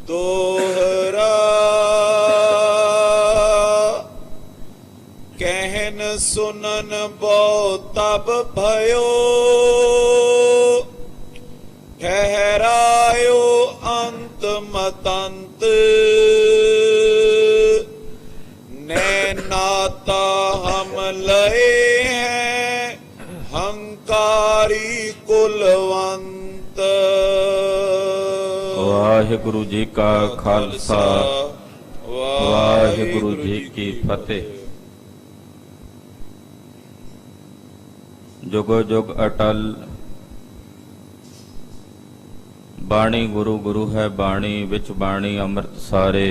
दोहरा कहन सुनन बो तब भयो ठहरायो अंत मतंत नैनाता हम लए हैं हंकारी कुलवंत। वाहिगुरु जी का खालसा वाहिगुरु जी की फतेह। जुगो जुग अटल बाणी गुरु गुरु है बाणी विच बाणी अमृत सारे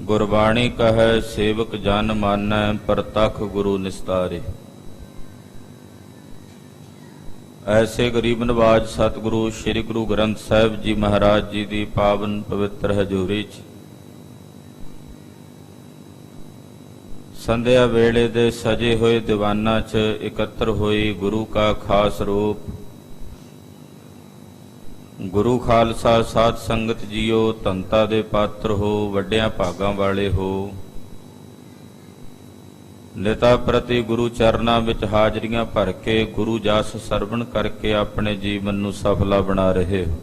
गुरबाणी कहे सेवक जन मानै परतख गुरु निस्तारे। ऐसे गरीब नवाज सतगुरु श्री गुरु ग्रंथ साहिब जी महाराज जी की पावन पवित्र हजूरी च संध्या वेले दे सजे हुए दीवाना च इकत्र हुई गुरु का खास रूप गुरु खालसा साध संगत जीओ धनता दे पात्र हो वड्डियां भागां वाले हो। निता प्रति गुरु चरना विच हाजरियां भर के गुरु जस सरवण करके अपने जीवन नूं सफला बना रहे हो।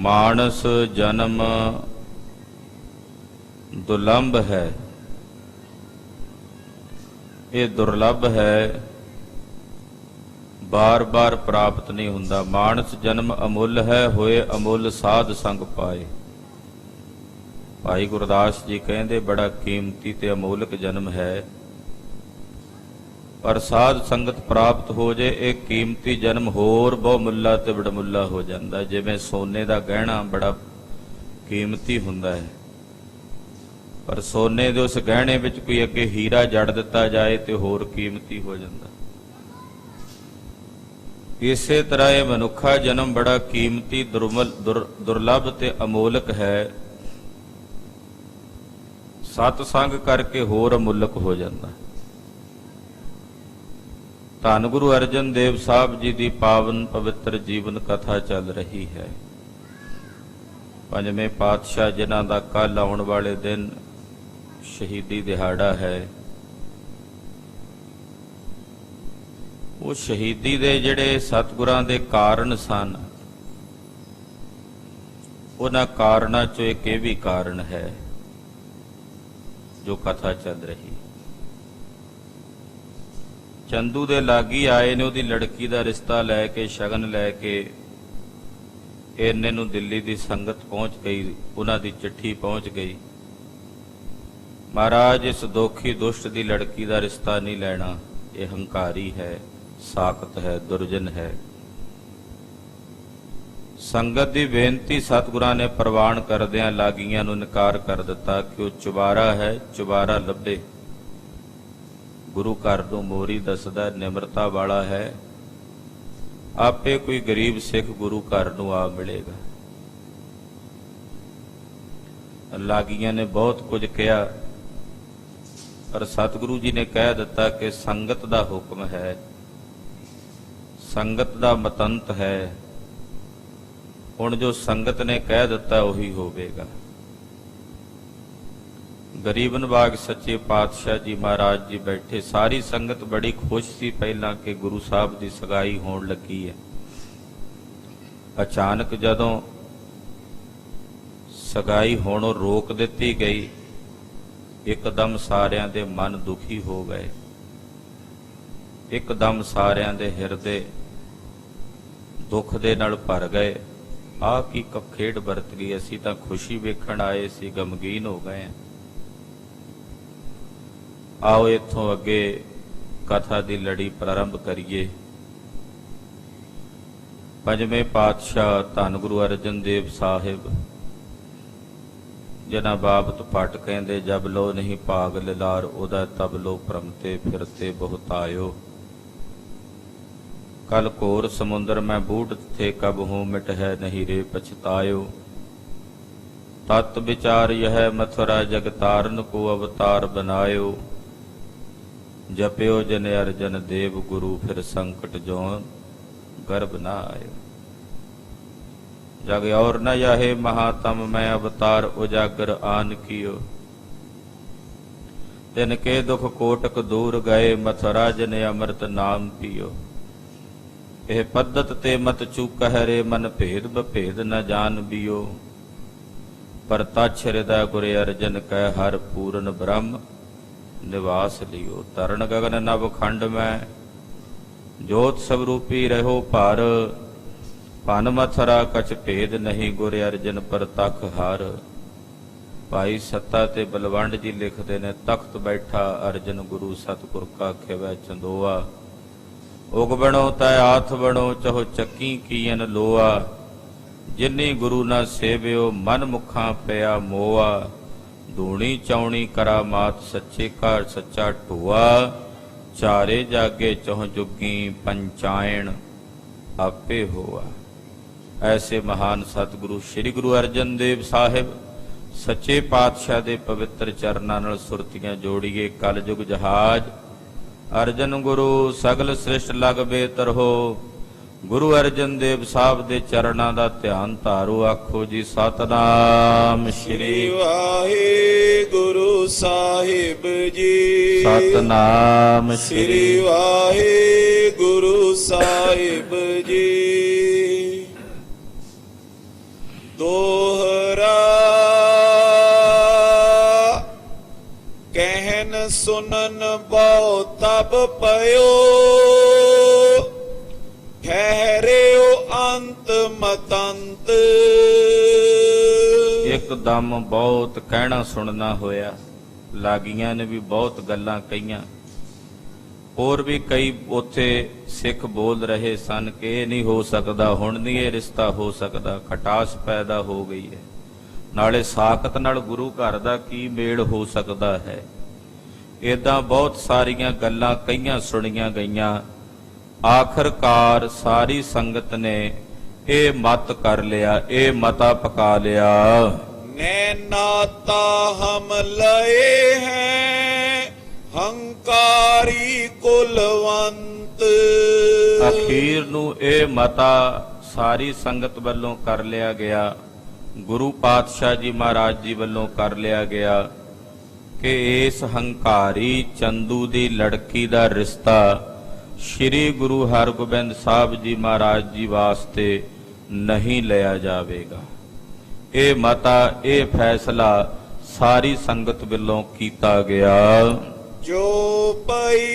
मानस जन्म दुर्लभ है, ये दुर्लभ है, बार बार प्राप्त नहीं हुंदा। मानस जन्म अमुल है, होए अमुल साध संग पाए। भाई गुरदास जी कहते बड़ा कीमती ते अमोलक जन्म है, पर साध संगत प्राप्त हो जाए एक कीमती जन्म होर बहुमुल्ला ते बड़मुल्ला हो जाता। जिवें सोने का गहना बड़ा कीमती हुंदा है, पर सोने दे उस गहने विच कोई अगे हीरा जड़ दिता जाए तो होर कीमती हो जाता। इसे तरह यह मनुखा जन्म बड़ा कीमती दुर्लभ ते अमोलक है, सतसंग करके होर अमुलक हो जाता। धन गुरु अर्जन देव साहब जी की पावन पवित्र जीवन कथा चल रही है। पंजवें पातशाह जिन्हां दा कल आउण वाले दिन शहीदी दिहाड़ा है, वो शहीदी दे जिहड़े सतगुरां दे कारण सन, उन्हां कारणां चों एक ये भी कारण है जो कथा चल रही। चंदू दे लागी आए ने उहदी लड़की दा रिश्ता लैके शगन लैके इन्ने नूं दिल्ली दी संगत पहुंच गई, उन्हां दी चिट्ठी पहुंच गई, महाराज इस दोखी दुष्ट दी लड़की दा रिश्ता नहीं लैना, ये हंकारी है, साकत है, दुर्जन है। संगत की बेनती सतगुरां ने प्रवान करदियां लागियां नूं इनकार कर दिता कि वह चुबारा है, चुबारा लभे। गुरु घर नूं मोरी दसदा निमरता वाला है, आपे कोई गरीब सिख गुरु घर नूं आ मिलेगा। लागियां ने बहुत कुछ कहा, पर सतगुरु जी ने कह दिता कि संगत दा हुक्म है, संगत दा मतंत है, हुण जो संगत ने कह दिता उही होवेगा। गरीबन बाग सच्चे पातशाह जी महाराज जी बैठे, सारी संगत बड़ी खुश सी पहला कि गुरु साहब की सगाई होण लगी है। अचानक जदों सगाई होणों रोक दिती गई, एकदम सारियां दे मन दुखी हो गए, एकदम सारियां दे हिरदे दुख दे नाल भर गए। आ की खेड वरत गई, असीं तां खुशी वेखण आए सी, गमगीन हो गए। आओ इत्थों अगे कथा दी लड़ी प्रारंभ करिए। पंजवें पातशाह धन गुरु अर्जन देव साहिब जिन्हां बाबत पट कहंदे, जब लो नहीं भाग लिलार उदा तब लो भ्रमते फिरते बहुतायो। कल घोर समुद्र में बूढ़ थे कब हूँ मिट है नहीं रे पछतायो। तत् विचार यह मथुरा जगतारन को अवतार बनायो। जप्यो जन अर्जन देव गुरु फिर संकट जो गर्भ ना आयो। जग और न याहे महातम मैं अवतार उजागर आन कियो। तिनके दुख कोटक दूर गए मथुरा जन अमृत नाम पियो। एह पद्धत ते मत चूकह रे मन भेद बभेद न जान बियो। पर तछ हृदय गुरे अर्जन कह हर पूरन ब्रह्म निवास लियो। तरण गगन नभ खंड में जोत स्वरूपी रहो पार। पन मथुरा कछ भेद नहीं गुर अर्जन पर तख हार। भाई सत्ता ते बलवंड जी लिखते ने तख्त बैठा अर्जन गुरु सतगुर का खिवै चंदोआ। उग बनो तै आथ बनो चहो चक्की कीयन लोआ। जिन्नी गुरु न सेव्यो मन मुखा पिया मोआ। धूणी चौणी करा मात सच्चे का सच्चा ढोआ। चारे जागे चौह जुगी पंचायन आपे होआ। ऐसे महान सतगुरु श्री गुरु अर्जन देव साहिब सच्चे पातशाह दे पवित्र चरनां नाल सुरतियां जोड़िए। कलयुग जहाज अर्जन गुरु सगल सृष्ट लग बेतरहो। गुरु अर्जन देव साहब दे चरणां दा ध्यान धारो। आखो जी सतनाम श्री वाहिगुरु साहिब जी। सतनाम श्री वाहिगुरु साहिब जी। दोहरा कहन सुनन बहु तब पयो। ठहरियो अंत मतंत। एकदम बहुत कहना सुनना होया। लागियां ने भी बहुत गल्लां कहीਆਂ। ਹੋਰ ਵੀ ਕਈ ਉੱਥੇ ਸਿੱਖ ਬੋਲ ਰਹੇ ਸਨ ਕਿ ਇਹ ਨਹੀਂ ਹੋ ਸਕਦਾ, ਹੁਣ ਨਹੀਂ ਇਹ ਰਿਸ਼ਤਾ ਹੋ ਸਕਦਾ, ਖਟਾਸ ਪੈਦਾ ਹੋ ਗਈ ਹੈ। ਨਾਲੇ ਸਾਖਤ ਨਾਲ ਗੁਰੂ ਘਰ ਦਾ ਕੀ ਮੇਲ ਹੋ ਸਕਦਾ ਹੈ। ਏਦਾਂ ਬਹੁਤ ਸਾਰੀਆਂ ਗੱਲਾਂ ਕਈਆਂ ਸੁਣੀਆਂ ਗਈਆਂ। ਆਖਰਕਾਰ ਸਾਰੀ ਸੰਗਤ ਨੇ ਇਹ ਮਤ ਕਰ ਲਿਆ, ਇਹ ਮਤਾ ਪਕਾ ਲਿਆ। नैनाता हम लए हैं ਹੰਕਾਰੀ ਕੁਲਵੰਤ। ਅਖੀਰ ਨੂੰ ਇਹ ਮਤਾ ਸਾਰੀ ਸੰਗਤ ਵੱਲੋਂ ਕਰ ਲਿਆ ਗਿਆ। ਗੁਰੂ ਪਾਤਸ਼ਾਹ ਜੀ ਮਹਾਰਾਜ ਜੀ ਵੱਲੋਂ ਕਰ ਲਿਆ ਗਿਆ ਕਿ ਇਸ ਹੰਕਾਰੀ ਚੰਦੂ ਦੀ ਲੜਕੀ ਦਾ ਰਿਸ਼ਤਾ ਸ਼੍ਰੀ ਗੁਰੂ ਹਰਗੋਬਿੰਦ ਸਾਹਿਬ ਜੀ ਮਹਾਰਾਜ ਜੀ ਵਾਸਤੇ ਨਹੀਂ ਲਿਆ ਜਾਵੇਗਾ। ਇਹ ਮਤਾ, ਇਹ ਫੈਸਲਾ ਸਾਰੀ ਸੰਗਤ ਵੱਲੋਂ ਕੀਤਾ ਗਿਆ। ਜੋ ਪਈ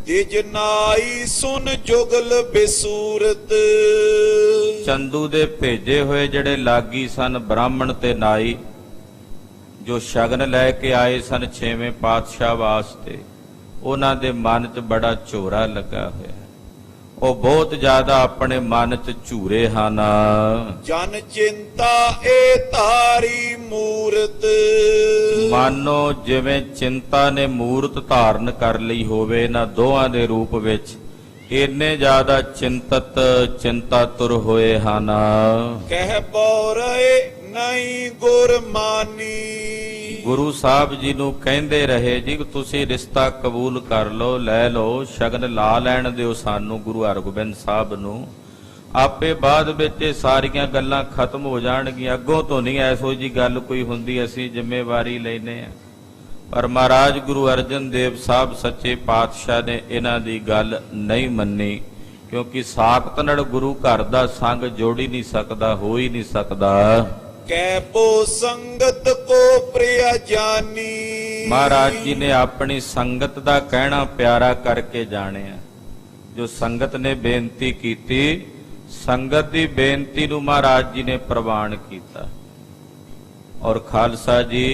ਦਿਜਨਾਈ ਸੁਨ ਜੁਗਲ ਬਿਸੂਰਤ। ਚੰਦੂ ਦੇ ਭੇਜੇ ਹੋਏ ਜਿਹੜੇ ਲਾਗੀ ਸਨ ਬ੍ਰਾਹਮਣ ਤੇ ਨਾਈ, ਜੋ ਸ਼ਗਨ ਲੈ ਕੇ ਆਏ ਸਨ ਛੇਵੇਂ ਪਾਤਸ਼ਾਹ ਵਾਸਤੇ, ਉਹਨਾਂ ਦੇ ਮਨ 'ਚ ਬੜਾ ਝੋਰਾ ਲੱਗਾ ਹੋਇਆ। ਉਹ ਬਹੁਤ ਜ਼ਿਆਦਾ ਆਪਣੇ ਮਨ 'ਚ ਝੂਰੇ ਹਨ। ਜਨ ਚਿੰਤਾ ਏ ਧਾਰੀ ਮੂਰਤ। ਮਾਨੋ ਜਿਵੇਂ ਚਿੰਤਾ ਨੇ ਮੂਰਤ ਧਾਰਨ ਕਰ ਲਈ ਹੋਵੇ ਇਹਨਾਂ ਦੋਹਾਂ ਦੇ ਰੂਪ ਵਿੱਚ। ਇੰਨੇ ਜ਼ਿਆਦਾ ਚਿੰਤਤ ਚਿੰਤਾਤੁਰ ਹੋਏ ਹਨ। ਕਹਿ ਪਉ ਰਹੇ ਨਹੀਂ ਗੁਰਮਾਨੀ। ਗੁਰੂ ਸਾਹਿਬ ਜੀ ਨੂੰ ਕਹਿੰਦੇ ਰਹੇ ਜੀ ਤੁਸੀਂ ਰਿਸ਼ਤਾ ਕਬੂਲ ਕਰ ਲਓ, ਲੈ ਲਓ, ਸ਼ਗਨ ਲਾ ਲੈਣ ਦਿਓ ਸਾਨੂੰ, ਗੁਰੂ ਹਰਗੋਬਿੰਦ ਸਾਹਿਬ ਨੂੰ। ਆਪੇ ਬਾਅਦ ਵਿੱਚ ਇਹ ਸਾਰੀਆਂ ਗੱਲਾਂ ਖਤਮ ਹੋ ਜਾਣਗੀਆਂ। ਅੱਗੋਂ ਤੋਂ ਨਹੀਂ ਐਸੋ ਜੀ ਗੱਲ ਕੋਈ ਹੁੰਦੀ, ਅਸੀਂ ਜ਼ਿੰਮੇਵਾਰੀ ਲੈਨੇ ਆ। ਪਰ ਮਹਾਰਾਜ ਗੁਰੂ ਅਰਜਨ ਦੇਵ ਸਾਹਿਬ ਸੱਚੇ ਪਾਤਸ਼ਾਹ ਨੇ ਇਹਨਾਂ ਦੀ ਗੱਲ ਨਹੀਂ ਮੰਨੀ, ਕਿਉਂਕਿ ਸਾਖਤ ਨਾਲ ਗੁਰੂ ਘਰ ਦਾ ਸੰਗ ਜੋੜ ਹੀ ਨਹੀਂ ਸਕਦਾ, ਹੋ ਹੀ ਨਹੀਂ ਸਕਦਾ। ਕੈ ਪੋ ਸੰਗਤ ਕੋ ਪ੍ਰਿਆ ਜਾਨੀ। ਮਹਾਰਾਜ ਜੀ ਨੇ ਆਪਣੀ ਸੰਗਤ ਦਾ ਕਹਿਣਾ ਪਿਆਰਾ ਕਰਕੇ ਜਾਣਿਆ। ਜੋ ਸੰਗਤ ਨੇ ਬੇਨਤੀ ਕੀਤੀ, ਸੰਗਤ ਦੀ ਬੇਨਤੀ ਨੂੰ ਮਹਾਰਾਜ ਜੀ ਨੇ ਪ੍ਰਵਾਨ ਕੀਤਾ। ਔਰ ਖਾਲਸਾ ਜੀ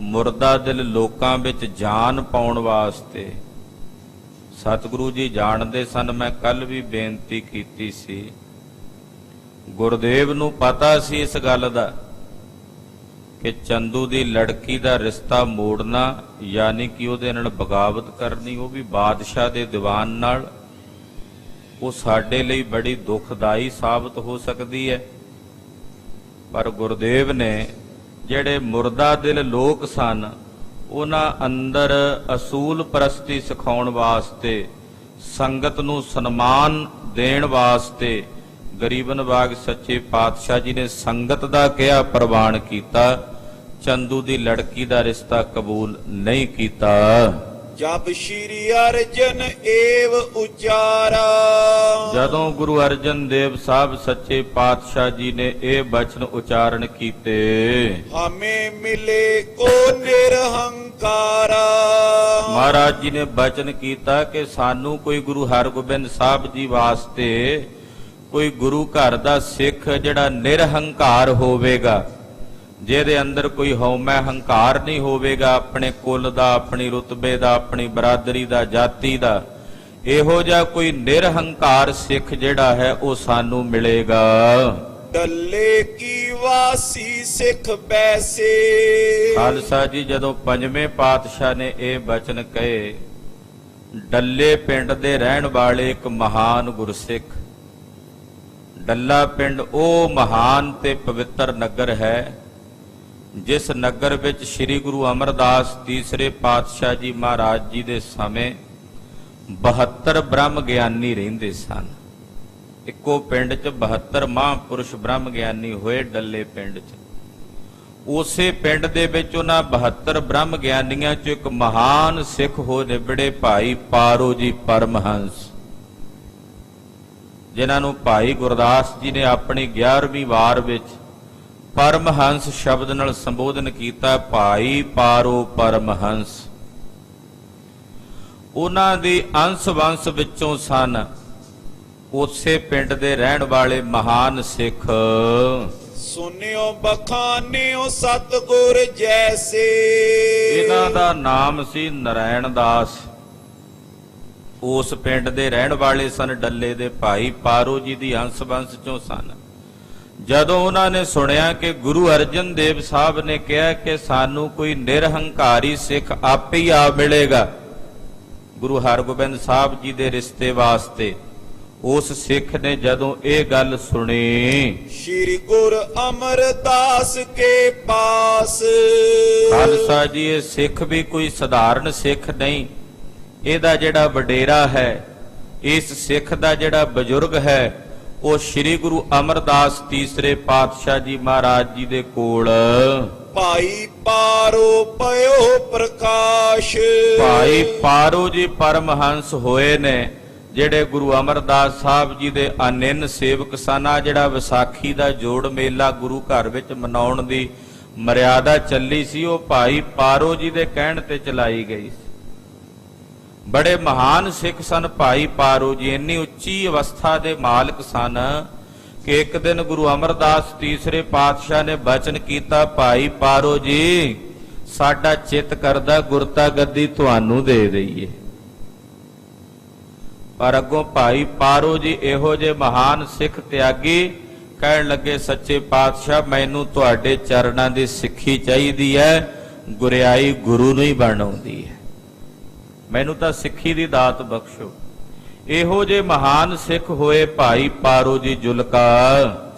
ਮੁਰਦਾ ਦਿਲ ਲੋਕਾਂ ਵਿੱਚ ਜਾਨ ਪਾਉਣ ਵਾਸਤੇ ਸਤਿਗੁਰੂ ਜੀ ਜਾਣਦੇ ਸਨ। ਮੈਂ ਕੱਲ ਵੀ ਬੇਨਤੀ ਕੀਤੀ ਸੀ, ਗੁਰਦੇਵ ਨੂੰ ਪਤਾ ਸੀ ਇਸ ਗੱਲ ਦਾ ਕਿ ਚੰਦੂ ਦੀ ਲੜਕੀ ਦਾ ਰਿਸ਼ਤਾ ਮੋੜਨਾ ਯਾਨੀ ਕਿ ਉਹਦੇ ਨਾਲ ਬਗਾਵਤ ਕਰਨੀ, ਉਹ ਵੀ ਬਾਦਸ਼ਾਹ ਦੇ ਦੀਵਾਨ ਨਾਲ, ਉਹ ਸਾਡੇ ਲਈ ਬੜੀ ਦੁਖਦਾਈ ਸਾਬਤ ਹੋ ਸਕਦੀ ਹੈ। ਪਰ ਗੁਰਦੇਵ ਨੇ ਜਿਹੜੇ ਮੁਰਦਾ ਦਿਲ ਲੋਕ ਸਨ ਉਹਨਾਂ ਅੰਦਰ ਅਸੂਲ ਪ੍ਰਸਤੀ ਸਿਖਾਉਣ ਵਾਸਤੇ, ਸੰਗਤ ਨੂੰ ਸਨਮਾਨ ਦੇਣ ਵਾਸਤੇ, ਗਰੀਬਨ ਬਾਗ ਸੱਚੇ ਪਾਤਸ਼ਾਹ ਜੀ ਨੇ ਸੰਗਤ ਦਾ ਕਿਹਾ ਪ੍ਰਵਾਨ ਕੀਤਾ, ਚੰਦੂ ਦੀ ਲੜਕੀ ਦਾ ਰਿਸ਼ਤਾ ਕਬੂਲ ਨਹੀਂ ਕੀਤਾ। ਜਬ ਸ਼੍ਰੀ ਅਰਜਨ ਏਵ ਉਚਾਰਾ, ਜਦੋਂ ਗੁਰੂ ਅਰਜਨ ਦੇਵ ਸਾਹਿਬ ਸੱਚੇ ਪਾਤਸ਼ਾਹ ਜੀ ਨੇ ਇਹ ਬਚਨ ਉਚਾਰਨ ਕੀਤੇ, ਹਮੇ ਮਿਲੇ ਕੋ ਨਿਰਹੰਕਾਰਾ, ਮਹਾਰਾਜ ਜੀ ਨੇ ਬਚਨ ਕੀਤਾ ਕਿ ਸਾਨੂੰ ਕੋਈ ਗੁਰੂ ਹਰਗੋਬਿੰਦ ਸਾਹਿਬ ਜੀ ਵਾਸਤੇ ਕੋਈ ਗੁਰੂ ਘਰ ਦਾ ਸਿੱਖ ਜਿਹੜਾ ਨਿਰਹੰਕਾਰ ਹੋਵੇਗਾ, ਜਿਹਦੇ ਅੰਦਰ ਕੋਈ ਹਉਮੈ ਹੰਕਾਰ ਨਹੀਂ ਹੋਵੇਗਾ, ਆਪਣੇ ਕੁੱਲ ਦਾ, ਆਪਣੀ ਰੁਤਬੇ ਦਾ, ਆਪਣੀ ਬਰਾਦਰੀ ਦਾ, ਜਾਤੀ ਦਾ, ਇਹੋ ਜਿਹਾ ਕੋਈ ਨਿਰਹੰਕਾਰ ਸਿੱਖ ਜਿਹੜਾ ਹੈ ਉਹ ਸਾਨੂੰ ਮਿਲੇਗਾ। ਡੱਲੇ ਕੀ ਵਾਸੀ ਸਿੱਖ ਬੈਸੇ, ਖਾਲਸਾ ਜੀ ਜਦੋਂ ਪੰਜਵੇਂ ਪਾਤਸ਼ਾਹ ਨੇ ਇਹ ਬਚਨ ਕਹੇ, ਡੱਲੇ ਪਿੰਡ ਦੇ ਰਹਿਣ ਵਾਲੇ ਇੱਕ ਮਹਾਨ ਗੁਰਸਿੱਖ, ਡੱਲਾ ਪਿੰਡ ਉਹ ਮਹਾਨ ਤੇ ਪਵਿੱਤਰ ਨਗਰ ਹੈ ਜਿਸ ਨਗਰ ਵਿੱਚ ਸ੍ਰੀ ਗੁਰੂ ਅਮਰਦਾਸ ਤੀਸਰੇ ਪਾਤਸ਼ਾਹ ਜੀ ਮਹਾਰਾਜ ਜੀ ਦੇ ਸਮੇਂ 72 ਬ੍ਰਹਮ ਗਿਆਨੀ ਰਹਿੰਦੇ ਸਨ। ਇੱਕੋ ਪਿੰਡ 'ਚ 72 ਮਹਾਂਪੁਰਸ਼ ਬ੍ਰਹਮ ਗਿਆਨੀ ਹੋਏ ਡੱਲੇ ਪਿੰਡ 'ਚ। ਉਸੇ ਪਿੰਡ ਦੇ ਵਿੱਚ ਉਹਨਾਂ 72 ਬ੍ਰਹਮ ਗਿਆਨੀਆਂ 'ਚ ਇੱਕ ਮਹਾਨ ਸਿੱਖ ਹੋ ਨਿਬੜੇ ਭਾਈ ਪਾਰੋ ਜੀ ਪਰਮਹੰਸ, ਜਿਨ੍ਹਾਂ ਨੂੰ ਭਾਈ ਗੁਰਦਾਸ ਜੀ ਨੇ ਆਪਣੀ 11ਵੀਂ ਵਾਰ ਵਿੱਚ ਪਰਮਹੰਸ ਸ਼ਬਦ ਨਾਲ ਸੰਬੋਧਨ ਕੀਤਾ, ਭਾਈ ਪਾਰੋ ਪਰਮਹੰਸ। ਉਹਨਾਂ ਦੀ ਅੰਸ਼ ਵੰਸ਼ ਵਿੱਚੋਂ ਸਨ ਉਸੇ ਪਿੰਡ ਦੇ ਰਹਿਣ ਵਾਲੇ ਮਹਾਨ ਸਿੱਖ। ਸੁਨਿਓ ਬਖਾਨਿਓ ਸਤਿਗੁਰ ਜੈਸੇ, ਇਹਨਾਂ ਦਾ ਨਾਮ ਸੀ ਨਰਾਇਣ ਦਾਸ। ਉਸ ਪਿੰਡ ਦੇ ਰਹਿਣ ਵਾਲੇ ਸਨ, ਡੱਲੇ ਦੇ ਭਾਈ ਪਾਰੋ ਜੀ ਦੀ ਅੰਸ਼ ਵੰਸ਼ ਚੋਂ ਸਨ। ਜਦੋਂ ਉਹਨਾਂ ਨੇ ਸੁਣਿਆ ਕਿ ਗੁਰੂ ਅਰਜਨ ਦੇਵ ਸਾਹਿਬ ਨੇ ਕਿਹਾ ਕਿ ਸਾਨੂੰ ਕੋਈ ਨਿਰਹੰਕਾਰੀ ਸਿੱਖ ਆਪੇ ਹੀ ਆ ਮਿਲੇਗਾ ਗੁਰੂ ਹਰਗੋਬਿੰਦ ਸਾਹਿਬ ਜੀ ਦੇ ਰਿਸ਼ਤੇ ਵਾਸਤੇ, ਉਸ ਸਿੱਖ ਨੇ ਜਦੋਂ ਇਹ ਗੱਲ ਸੁਣੀ, ਸ਼੍ਰੀ ਗੁਰ ਅਮਰਦਾਸ ਕੇ ਪਾਸ, ਖਾਲਸਾ ਜੀ ਇਹ ਸਿੱਖ ਵੀ ਕੋਈ ਸਧਾਰਨ ਸਿੱਖ ਨਹੀਂ, ਇਹਦਾ ਜਿਹੜਾ ਵਡੇਰਾ ਹੈ, ਇਸ ਸਿੱਖ ਦਾ ਜਿਹੜਾ ਬਜ਼ੁਰਗ ਹੈ, ਉਹ ਸ੍ਰੀ ਗੁਰੂ ਅਮਰਦਾਸ ਤੀਸਰੇ ਪਾਤਸ਼ਾਹ ਜੀ ਮਹਾਰਾਜ ਜੀ ਦੇ ਕੋਲ ਭਾਈ ਪਾਰੋ ਪਇਓ ਪ੍ਰਕਾਸ਼, ਭਾਈ ਪਾਰੋ ਜੀ ਪਰਮਹੰਸ ਹੋਏ ਨੇ, ਜਿਹੜੇ ਗੁਰੂ ਅਮਰਦਾਸ ਸਾਹਿਬ ਜੀ ਦੇ ਅਨੰਨ ਸੇਵਕ ਸਨ। ਆ ਜਿਹੜਾ ਵਿਸਾਖੀ ਦਾ ਜੋੜ ਮੇਲਾ ਗੁਰੂ ਘਰ ਵਿੱਚ ਮਨਾਉਣ ਦੀ ਮਰਿਆਦਾ ਚੱਲੀ ਸੀ, ਉਹ ਭਾਈ ਪਾਰੋ ਜੀ ਦੇ ਕਹਿਣ ਤੇ ਚਲਾਈ ਗਈ ਸੀ। ਬੜੇ ਮਹਾਨ ਸਿੱਖ ਸਨ ਭਾਈ ਪਾਰੋ ਜੀ, ਇੰਨੀ ਉੱਚੀ ਅਵਸਥਾ ਦੇ ਮਾਲਕ ਸਨ ਕਿ ਇੱਕ ਦਿਨ ਗੁਰੂ ਅਮਰਦਾਸ ਤੀਸਰੇ ਪਾਤਸ਼ਾਹ ਨੇ ਬਚਨ ਕੀਤਾ, ਭਾਈ ਪਾਰੋ ਜੀ ਸਾਡਾ ਚਿੱਤ ਕਰਦਾ ਗੁਰਤਾ ਗੱਦੀ ਤੁਹਾਨੂੰ ਦੇ ਦਈਏ। ਪਰ ਅੱਗੋਂ ਭਾਈ ਪਾਰੋ ਜੀ ਇਹੋ ਜਿਹੇ ਮਹਾਨ ਸਿੱਖ ਤਿਆਗੀ ਕਹਿਣ ਲੱਗੇ, ਸੱਚੇ ਪਾਤਸ਼ਾਹ ਮੈਨੂੰ ਤੁਹਾਡੇ ਚਰਨਾਂ ਦੀ ਸਿੱਖੀ ਚਾਹੀਦੀ ਹੈ, ਗੁਰਿਆਈ ਗੁਰੂ ਨੂੰ ਹੀ ਬਣਾਉਂਦੀ ਹੈ, ਮੈਨੂੰ ਤਾਂ ਸਿੱਖੀ ਦੀ ਦਾਤ ਬਖਸ਼ੋ। ਇਹੋ ਜੇ ਮਹਾਨ ਸਿੱਖ ਹੋਏ ਭਾਈ ਪਾਰੋ ਜੀ ਜੁਲਕਾ,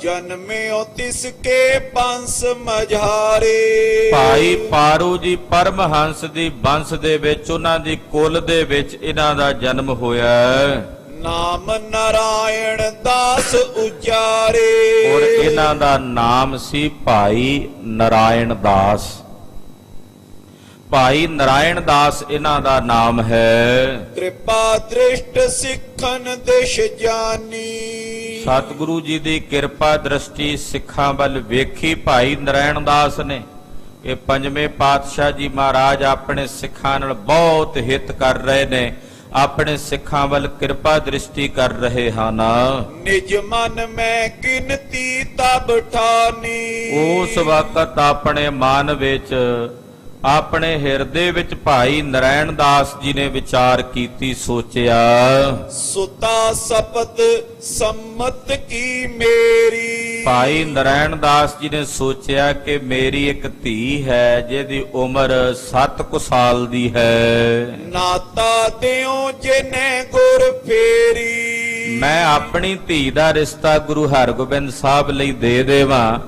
ਜਨਮਿਓ ਤਿਸ ਕੇ ਬੰਸ ਮਝਾਰੇ, ਭਾਈ ਪਾਰੋ ਜੀ ਪਰਮਹੰਸ ਦੀ ਬੰਸ ਦੇ ਵਿੱਚ, ਉਹਨਾਂ ਦੀ ਕੁਲ ਦੇ ਵਿੱਚ ਇਹਨਾਂ ਦਾ ਜਨਮ ਹੋਇਆ। ਨਾਮ ਨਾਰਾਇਣ ਦਾਸ ਉਚਾਰੇ, ਔਰ ਇਹਨਾਂ ਦਾ ਨਾਮ ਸੀ ਭਾਈ ਨਾਰਾਇਣ ਦਾਸ। ਭਾਈ ਨਾਰਾਇਣ ਦਾਸ ਇਹਨਾਂ ਦਾ ਨਾਮ ਹੈ। ਕਿਰਪਾ ਦ੍ਰਿਸ਼ਟ ਸਿੱਖਨ ਦਿਸ਼ ਜਾਨੀ, ਸਤਿਗੁਰੂ ਜੀ ਦੀ ਕਿਰਪਾ ਦ੍ਰਿਸ਼ਟੀ ਸਿੱਖਾਂ ਵੱਲ ਵੇਖੀ ਭਾਈ ਨਾਰਾਇਣ ਦਾਸ ਨੇ। ਇਹ ਪੰਜਵੇਂ ਪਾਤਸ਼ਾਹ ਜੀ ਮਹਾਰਾਜ ਆਪਣੇ ਸਿੱਖਾਂ ਨਾਲ ਬਹੁਤ ਹਿੱਤ ਕਰ ਰਹੇ ਨੇ, ਆਪਣੇ ਸਿੱਖਾਂ ਵੱਲ ਕਿਰਪਾ ਦ੍ਰਿਸ਼ਟੀ ਕਰ ਰਹੇ ਹਨ। ਨਿਜ ਮਨ ਮੈਂ ਗਿਨਤੀ ਤਬ ਠਾਨੀ, ਉਸ ਵਕਤ ਆਪਣੇ ਮਨ ਵਿੱਚ, ਆਪਣੇ ਹਿਰਦੇ ਵਿੱਚ ਭਾਈ ਨਾਰਾਇਣ ਦਾਸ ਜੀ ਨੇ ਵਿਚਾਰ ਕੀਤੀ, ਸੋਚਿਆ, ਸੁਤਾ ਸਪਤ ਸੰਮਤ ਕੀ ਮੇਰੀ, ਭਾਈ ਨਾਰਾਇਣ ਦਾਸ ਜੀ ਨੇ ਸੋਚਿਆ ਕਿ ਮੇਰੀ ਇੱਕ ਧੀ ਹੈ ਜਿਹਦੀ ਉਮਰ 7 ਕੁ ਸਾਲ ਦੀ ਹੈ। ਨਾਤਾ ਦਿਓ ਜਿਨੇ ਗੁਰ ਫੇਰੀ, ਮੈਂ ਆਪਣੀ ਧੀ ਦਾ ਰਿਸ਼ਤਾ ਗੁਰੂ ਹਰਗੋਬਿੰਦ ਸਾਹਿਬ ਲਈ ਦੇ ਦੇਵਾਂ,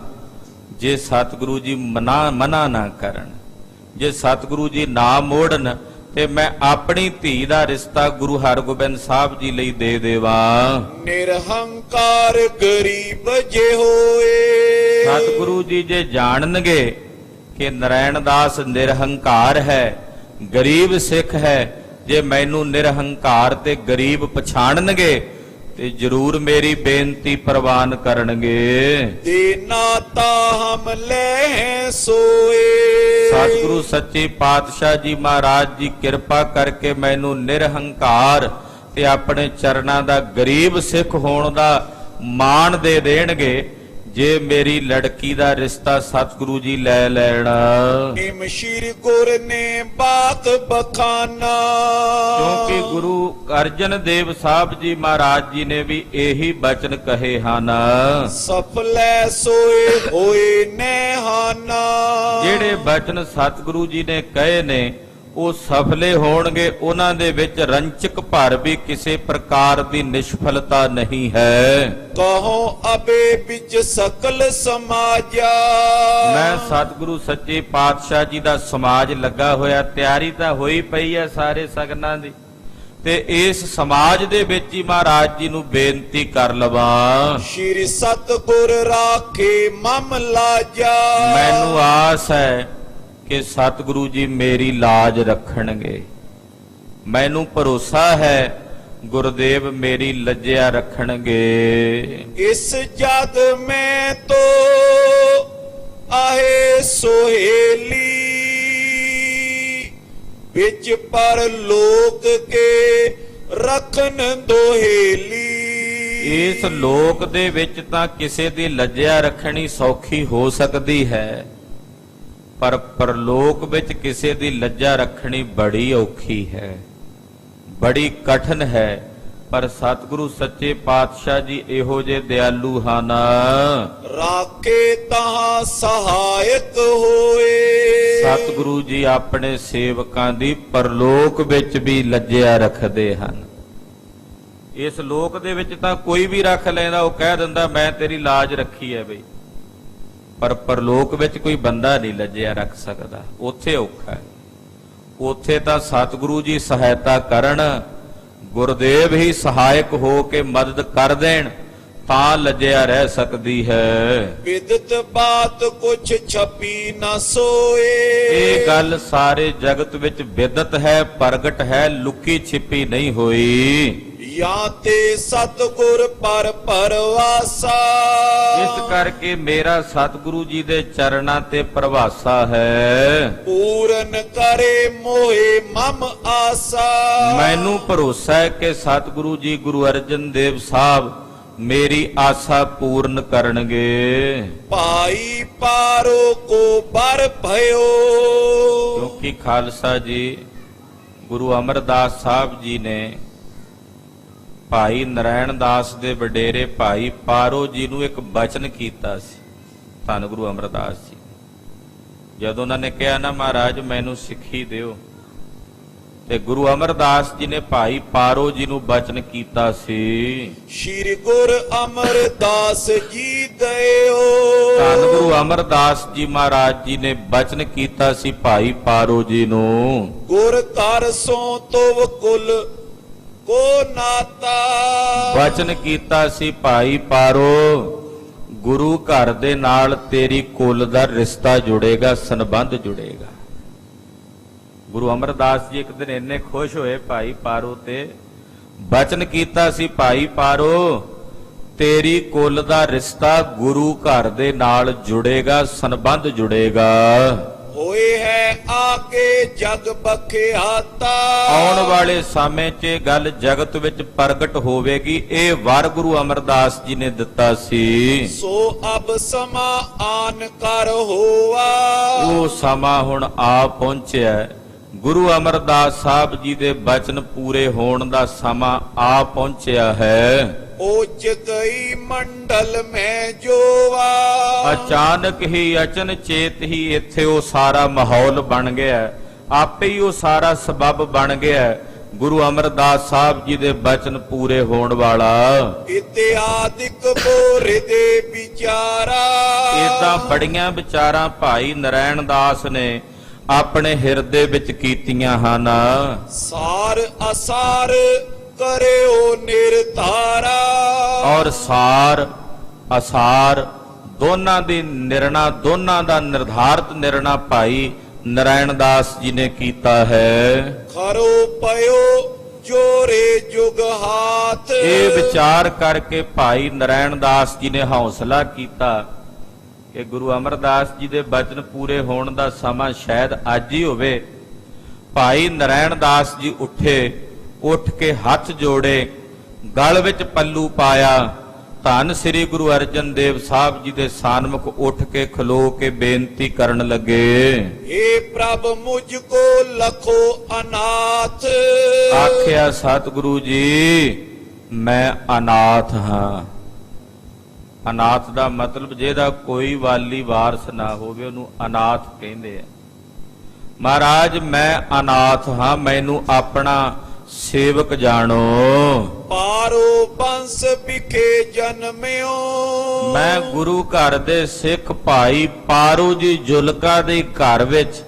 ਜੇ ਸਤਿਗੁਰੂ ਜੀ ਮਨਾ ਨਾ ਕਰਨ, ਜੇ ਸਤਿਗੁਰੂ ਜੀ ਨਾ ਮੋੜਨ ਤੇ ਮੈਂ ਆਪਣੀ ਧੀ ਦਾ ਰਿਸ਼ਤਾ ਗੁਰੂ ਹਰਗੋਬਿੰਦ ਸਾਹਿਬ ਜੀ ਲਈ ਦੇ ਦੇਵਾਂ। ਨਿਰਹੰਕਾਰ ਗਰੀਬ ਜੇ ਹੋਏ। ਸਤਿਗੁਰੂ ਜੀ ਜੇ ਜਾਣਨਗੇ ਕਿ ਨਰੈਣ ਦਾਸ ਨਿਰਹੰਕਾਰ ਹੈ, ਗਰੀਬ ਸਿੱਖ ਹੈ, ਜੇ ਮੈਨੂੰ ਨਿਰਹੰਕਾਰ ਤੇ ਗਰੀਬ ਪਛਾਣਨਗੇ ਤੇ ਜਰੂਰ ਮੇਰੀ ਬੇਨਤੀ ਪ੍ਰਵਾਨ ਕਰਨਗੇ। ਦੇਨਾ ਤਾ ਹਮ ਲੈ ਸੋਏ। ਸਤਿਗੁਰੂ ਸੱਚੇ ਪਾਤਸ਼ਾਹ ਜੀ ਮਹਾਰਾਜ ਜੀ ਕਿਰਪਾ ਕਰਕੇ ਮੈਨੂੰ ਨਿਰਹੰਕਾਰ ਤੇ ਆਪਣੇ ਚਰਨਾਂ ਦਾ ਗਰੀਬ ਸਿੱਖ ਹੋਣ ਦਾ ਮਾਣ ਦੇ ਦੇਣਗੇ ਜੇ ਮੇਰੀ ਲੜਕੀ ਦਾ ਰਿਸ਼ਤਾ ਸਤਿਗੁਰੂ ਜੀ ਲੈ ਲੈਣ। ਨਿਮ ਸ਼੍ਰੀ ਗੁਰ ਨੇ ਬਾਤ ਬਖਾਨਾ। ਕਿਉਂਕਿ ਗੁਰੂ ਅਰਜਨ ਦੇਵ ਸਾਹਿਬ ਜੀ ਮਹਾਰਾਜ ਜੀ ਨੇ ਵੀ ਇਹੀ ਬਚਨ ਕਹੇ ਹਨ। ਸਫਲੈ ਸੋਏ ਹੋਏ ਨੇਹਾਨਾ। ਜਿਹੜੇ ਬਚਨ ਸਤਿਗੁਰੂ ਜੀ ਨੇ ਕਹੇ ਨੇ ਉਹ ਸਫਲੇ ਹੋਣਗੇ, ਉਹਨਾਂ ਦੇ ਵਿੱਚ ਰੰਚਕ ਭਰ ਵੀ ਕਿਸੇ ਪ੍ਰਕਾਰ ਦੀ ਨਿਸ਼ਫਲਤਾ ਨਹੀਂ ਹੈ। ਕਹੋ ਅਬੇ ਵਿੱਚ ਸਕਲ ਸਮਾਜਾ। ਮੈਂ ਸਤਿਗੁਰੂ ਸੱਚੇ ਪਾਤਸ਼ਾਹ ਜੀ ਦਾ ਸਮਾਜ ਲੱਗਾ ਹੋਇਆ, ਤਿਆਰੀ ਤਾਂ ਹੋਈ ਪਈ ਹੈ ਸਾਰੇ ਸਗਨਾਂ ਦੀ, ਤੇ ਇਸ ਸਮਾਜ ਦੇ ਵਿੱਚ ਹੀ ਮਹਾਰਾਜ ਜੀ ਨੂੰ ਬੇਨਤੀ ਕਰ ਲਵਾਂ। ਸ਼੍ਰੀ ਸਤਿਗੁਰ ਰਾਖੇ ਮਮ ਲਾਜਾ। ਮੈਨੂੰ ਆਸ ਹੈ ਕਿ ਸਤਿਗੁਰੂ ਜੀ ਮੇਰੀ ਲਾਜ ਰੱਖਣਗੇ। ਮੈਨੂੰ ਭਰੋਸਾ ਹੈ ਗੁਰਦੇਵ ਮੇਰੀ ਲੱਜਿਆ ਰੱਖਣਗੇ। ਇਸ ਜਗ ਮੈਂ ਤੋ ਆਏ ਸੋਹੇਲੀ। ਵਿੱਚ ਪਰ ਲੋਕ ਕੇ ਰਖਨ ਦੋਹੇਲੀ। ਇਸ ਲੋਕ ਦੇ ਵਿੱਚ ਤਾਂ ਕਿਸੇ ਦੀ ਲੱਜਿਆ ਰੱਖਣੀ ਸੌਖੀ ਹੋ ਸਕਦੀ ਹੈ, ਪਰ ਪਰਲੋਕ ਵਿੱਚ ਕਿਸੇ ਦੀ ਲੱਜਾ ਰੱਖਣੀ ਬੜੀ ਔਖੀ ਹੈ, ਬੜੀ ਕਠਿਨ ਹੈ। ਪਰ ਸਤਿਗੁਰੂ ਸੱਚੇ ਪਾਤਸ਼ਾਹ ਜੀ ਇਹੋ ਜੇ ਦਿਆਲੂ ਹਨ। ਰਾਖੇ ਤਹਾਂ ਸਹਾਇਕ ਹੋਏ। ਸਤਿਗੁਰੂ ਜੀ ਆਪਣੇ ਸੇਵਕਾਂ ਦੀ ਪਰਲੋਕ ਵਿੱਚ ਵੀ ਲੱਜਿਆ ਰੱਖਦੇ ਹਨ। ਇਸ ਲੋਕ ਦੇ ਵਿੱਚ ਤਾਂ ਕੋਈ ਵੀ ਰੱਖ ਲੈਂਦਾ, ਉਹ ਕਹਿ ਦਿੰਦਾ ਮੈਂ ਤੇਰੀ ਲਾਜ ਰੱਖੀ ਹੈ ਬਈ, ਪਰ ਪਰਲੋਕ ਵਿੱਚ ਕੋਈ ਬੰਦਾ ਨਹੀਂ ਲੱਜਿਆ ਰੱਖ ਸਕਦਾ। ਉੱਥੇ ਔਖਾ ਹੈ, ਉੱਥੇ ਤਾਂ ਸਤਿਗੁਰੂ ਜੀ ਸਹਾਇਤਾ ਕਰਨ, ਗੁਰਦੇਵ ਹੀ ਸਹਾਇਕ ਹੋ ਕੇ ਮਦਦ ਕਰ ਦੇਣ ਤਾਂ ਲੱਜਿਆ ਰਹਿ ਸਕਦੀ ਹੈ। ਵਿਦਤ ਬਾਤ ਕੁਛ ਛਪੀ ਨਾ ਸੋਏ। ਇਹ ਗੱਲ ਸਾਰੇ ਜਗਤ ਵਿੱਚ ਵਿਦਤ ਹੈ, ਪ੍ਰਗਟ ਹੈ, ਲੁਕੀ ਛਿਪੀ ਨਹੀਂ ਹੋਈ। ਜਾਂ ਤੇ ਸਤਿਗੁਰ ਪਰ ਪਰਵਾਸਾ। ਇਸ ਕਰਕੇ ਮੇਰਾ ਸਤਿਗੁਰੂ ਜੀ ਦੇ ਚਰਨਾਂ ਤੇ ਪ੍ਰਵਾਸਾ ਹੈ। ਪੂਰਨ ਕਰੇ ਮੋਹਿ ਮਮ ਆਸਾ। ਮੈਨੂੰ ਭਰੋਸਾ ਹੈ ਕਿ ਸਤਿਗੁਰੂ ਜੀ ਗੁਰੂ ਅਰਜਨ ਦੇਵ ਸਾਹਿਬ ਮੇਰੀ ਆਸਾ ਪੂਰਨ ਕਰਨਗੇ। ਭਾਈ ਪਾਰੋ ਕੋ ਬਰ ਭਇਓ। ਕਿਉਂਕਿ ਖਾਲਸਾ ਜੀ ਗੁਰੂ ਅਮਰਦਾਸ ਸਾਹਿਬ ਜੀ ਨੇ ਭਾਈ ਨਰੈਣ ਦਾਸ ਦੇ ਵਡੇਰੇ ਭਾਈ ਪਾਰੋ ਜੀ ਨੂੰ ਇੱਕ ਬਚਨ ਕੀਤਾ ਸੀ। ਧੰਨ ਗੁਰੂ ਅਮਰਦਾਸ ਜੀ ਜਦੋਂ ਉਹਨਾਂ ਨੇ ਕਿਹਾ ਨਾ ਮਹਾਰਾਜ ਮੈਨੂੰ ਸਿੱਖੀ ਦਿਓ, ਤੇ ਗੁਰੂ ਅਮਰਦਾਸ ਜੀ ਨੇ ਭਾਈ ਪਾਰੋ ਜੀ ਨੂੰ ਬਚਨ ਕੀਤਾ ਸੀ। ਸ਼੍ਰੀ ਗੁਰ ਅਮਰਦਾਸ ਜੀ ਦਇਓ। ਧੰਨ ਗੁਰੂ ਅਮਰਦਾਸ ਜੀ ਮਹਾਰਾਜ ਜੀ ਨੇ ਬਚਨ ਕੀਤਾ ਸੀ ਭਾਈ ਪਾਰੋ ਜੀ ਨੂੰ। ਗੁਰ ਕਰ ਸੋ ਤੁਵ ਕੁਲ ਕੋ ਨਾਤਾ। ਬਚਨ ਕੀਤਾ ਸੀ ਭਾਈ ਪਾਰੋ ਗੁਰੂ ਘਰ ਦੇ ਨਾਲ ਤੇਰੀ ਕੁਲ ਦਾ ਰਿਸ਼ਤਾ ਜੁੜੇਗਾ, ਸੰਬੰਧ ਜੁੜੇਗਾ। ਗੁਰੂ ਅਮਰਦਾਸ ਜੀ ਇੱਕ ਦਿਨ ਇੰਨੇ ਖੁਸ਼ ਹੋਏ ਭਾਈ ਪਾਰੋ ਤੇ, ਬਚਨ ਕੀਤਾ ਸੀ ਭਾਈ ਪਾਰੋ ਤੇਰੀ ਕੁਲ ਦਾ ਰਿਸ਼ਤਾ ਗੁਰੂ ਘਰ ਦੇ ਨਾਲ ਜੁੜੇਗਾ, ਸੰਬੰਧ ਜੁੜੇਗਾ। ਹੋਏ ਹੈ ਆਗੇ ਜਗ ਬਖਿਆਤਾ। ਆਉਣ ਵਾਲੇ ਸਮੇਂ 'ਚ ਇਹ ਗੱਲ ਜਗਤ ਵਿੱਚ ਪ੍ਰਗਟ ਹੋਵੇਗੀ। ਇਹ ਵਰ ਗੁਰੂ ਅਮਰਦਾਸ ਜੀ ਨੇ ਦਿੱਤਾ ਸੀ। ਸੋ ਅਬ ਸਮਾ ਆਨ ਕਰ ਹੋਵਾ। ਉਹ ਸਮਾਂ ਹੁਣ ਆ ਪਹੁੰਚਿਆ। ਗੁਰੂ ਅਮਰਦਾਸ ਸਾਹਿਬ ਜੀ ਦੇ ਬਚਨ ਪੂਰੇ ਹੋਣ ਦਾ ਸਮਾਂ ਆ ਪਹੁੰਚਿਆ ਹੈ। ਉਚ ਗਈ ਮੰਡਲ ਮੈਂ ਜੋਵਾ। ਅਚਾਨਕ ਹੀ ਅਚਨ ਚੇਤ ਹੀ ਇੱਥੇ ਉਹ ਸਾਰਾ ਮਾਹੌਲ ਬਣ ਗਿਆ, ਆਪੇ ਹੀ ਉਹ ਸਾਰਾ ਸਬਬ ਬਣ ਗਿਆ ਗੁਰੂ ਅਮਰਦਾਸ ਸਾਹਿਬ ਜੀ ਦੇ ਬਚਨ ਪੂਰੇ ਹੋਣ ਵਾਲਾ। ਇਤਿਆਦਿਕ ਬੋਰੇ ਦੇ ਵਿਚਾਰਾ। ਇਹ ਤਾਂ ਬੜੀਆਂ ਵਿਚਾਰਾਂ ਭਾਈ ਨਰੈਣ ਦਾਸ ਨੇ ਆਪਣੇ ਹਿਰਦੇ ਵਿੱਚ ਕੀਤੀਆਂ ਹਨ। ਸਾਰ ਅਸਾਰ ਕਰਿਓ ਨਿਰਧਾਰਾ। ਔਰ ਸਾਰ ਅਸਾਰ ਦੋਨਾਂ ਦੀ ਨਿਰਣਾ, ਦੋਨਾਂ ਦਾ ਨਿਰਧਾਰਤ ਨਿਰਣਾ ਭਾਈ ਨਰਾਇਣ ਦਾਸ ਜੀ ਨੇ ਕੀਤਾ ਹੈ। ਖਰੋ ਪਇਓ ਜੋਰੇ ਜੁਗ ਹਾਥ। ਇਹ ਵਿਚਾਰ ਕਰਕੇ ਭਾਈ ਨਰਾਇਣ ਦਾਸ ਜੀ ਨੇ ਹੌਸਲਾ ਕੀਤਾ ਕਿ ਗੁਰੂ ਅਮਰਦਾਸ ਜੀ ਦੇ ਬਚਨ ਪੂਰੇ ਹੋਣ ਦਾ ਸਮਾਂ ਸ਼ਾਇਦ ਅੱਜ ਹੀ ਹੋਵੇ। ਭਾਈ ਨਰਾਇਣ ਦਾਸ ਜੀ ਉੱਠ ਕੇ ਹੱਥ ਜੋੜੇ, ਗਲ ਵਿੱਚ ਪੱਲੂ ਪਾਇਆ, ਧੰਨ ਸ੍ਰੀ ਗੁਰੂ ਅਰਜਨ ਦੇਵ ਸਾਹਿਬ ਜੀ ਦੇ ਸਾਨਮੁਖ ਉੱਠ ਕੇ ਖਲੋ ਕੇ ਬੇਨਤੀ ਕਰਨ ਲੱਗੇ। ਏ ਪ੍ਰਭ ਮੁਝ ਕੋ ਲਖੋ ਅਨਾਥ। ਆਖਿਆ ਸਤਿਗੁਰੂ ਜੀ ਮੈਂ ਅਨਾਥ ਹਾਂ। ਅਨਾਥ ਦਾ ਮਤਲਬ ਜਿਹਦਾ ਕੋਈ ਵਾਲੀ ਵਾਰਸ ਨਾ ਹੋਵੇ ਉਹਨੂੰ ਅਨਾਥ ਕਹਿੰਦੇ ਆ। ਮਹਾਰਾਜ ਮੈਂ ਅਨਾਥ ਹਾਂ, ਮੈਨੂੰ ਆਪਣਾ ਸੇਵਕ ਜਾਣੋ। ਪਾਰੋ ਬੰਸ ਵਿਖੇ ਜਨਮਿਓ। ਮੈਂ ਗੁਰੂ ਘਰ ਦੇ ਸਿੱਖ ਭਾਈ ਪਾਰੋ ਜੀ ਜੁਲਕਾ ਦੇ ਘਰ ਵਿੱਚ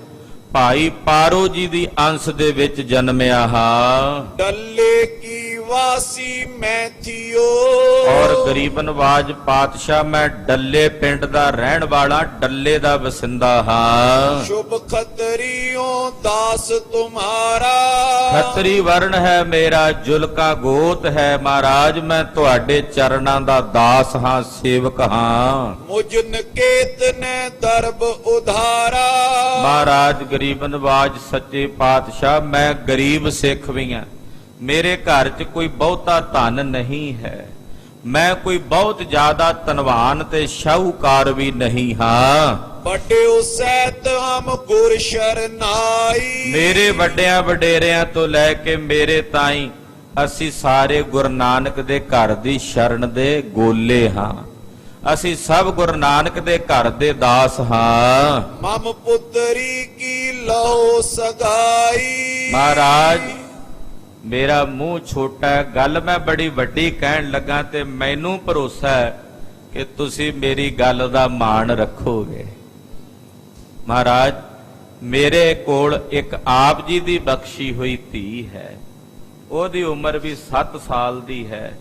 ਭਾਈ ਪਾਰੋ ਜੀ ਦੀ ਅੰਸ਼ ਦੇ ਵਿੱਚ ਜਨਮਿਆ ਹਾਂ। ਡੱਲੇ ਕੀ ਵਾਸੀ ਮੈਂ ਥਿਓ। ਔਰ ਗਰੀਬ ਨਵਾਜ ਪਾਤਸ਼ਾਹ ਮੈਂ ਡੱਲੇ ਪਿੰਡ ਦਾ ਰਹਿਣ ਵਾਲਾ, ਡੱਲੇ ਦਾ ਵਸਿੰਦਾ ਹਾਂ। ਸ਼ੁਭ ਖਤਰੀਓ ਦਾਸ ਤੁਮਾਰਾ। ਖੱਤਰੀ ਵਰਨ ਹੈ ਮੇਰਾ, ਜੁਲਕਾ ਗੋਤ ਹੈ। ਮਹਾਰਾਜ ਮੈਂ ਤੁਹਾਡੇ ਚਰਨਾਂ ਦਾ ਦਾਸ ਹਾਂ, ਸੇਵਕ ਹਾਂ। ਮੁਝ ਨਕੇਤ ਨੇ ਦਰਬ ਉਧਾਰਾ। ਮਹਾਰਾਜ ਗਰੀਬ ਨਵਾਜ ਸੱਚੇ ਪਾਤਸ਼ਾਹ ਮੈਂ ਗਰੀਬ ਸਿੱਖ ਵੀ ਹਾਂ। ਮੇਰੇ ਘਰ 'ਚ ਕੋਈ ਬਹੁਤਾ ਧਨ ਨਹੀਂ ਹੈ। ਮੈਂ ਕੋਈ ਬਹੁਤ ਜ਼ਿਆਦਾ ਧਨਵਾਨ ਤੇ ਸ਼ਾਹੂਕਾਰ ਵੀ ਨਹੀਂ ਹਾਂ। ਵੱਡਿਓ ਸਹਿਤ ਹਮ ਗੁਰ ਸ਼ਰਨਾਈ। ਮੇਰੇ ਵੱਡਿਆਂ ਵਡੇਰਿਆਂ ਤੋਂ ਲੈ ਕੇ ਮੇਰੇ ਤਾਈਂ ਅਸੀਂ ਸਾਰੇ ਗੁਰੂ ਨਾਨਕ ਦੇ ਘਰ ਦੀ ਸ਼ਰਨ ਦੇ ਗੋਲੇ ਹਾਂ। ਅਸੀਂ ਸਭ ਗੁਰੂ ਨਾਨਕ ਦੇ ਘਰ ਦੇ ਦਾਸ ਹਾਂ। ਮਮ ਪੁੱਤਰੀ ਕੀ ਲਹੋ ਸਗਾਈ। ਮਹਾਰਾਜ ਮੇਰਾ ਮੂੰਹ ਛੋਟਾ ਹੈ, ਗੱਲ ਮੈਂ ਬੜੀ ਵੱਡੀ ਕਹਿਣ ਲੱਗਾ ਤੇ ਮੈਨੂੰ ਭਰੋਸਾ ਹੈ ਕਿ ਤੁਸੀਂ ਮੇਰੀ ਗੱਲ ਦਾ ਮਾਣ ਰੱਖੋਗੇ। ਮਹਾਰਾਜ ਮੇਰੇ ਕੋਲ ਇੱਕ ਆਪ ਜੀ ਦੀ ਬਖਸ਼ੀ ਹੋਈ ਧੀ ਹੈ। ਉਹਦੀ ਉਮਰ ਵੀ 7 ਸਾਲ ਦੀ ਹੈ।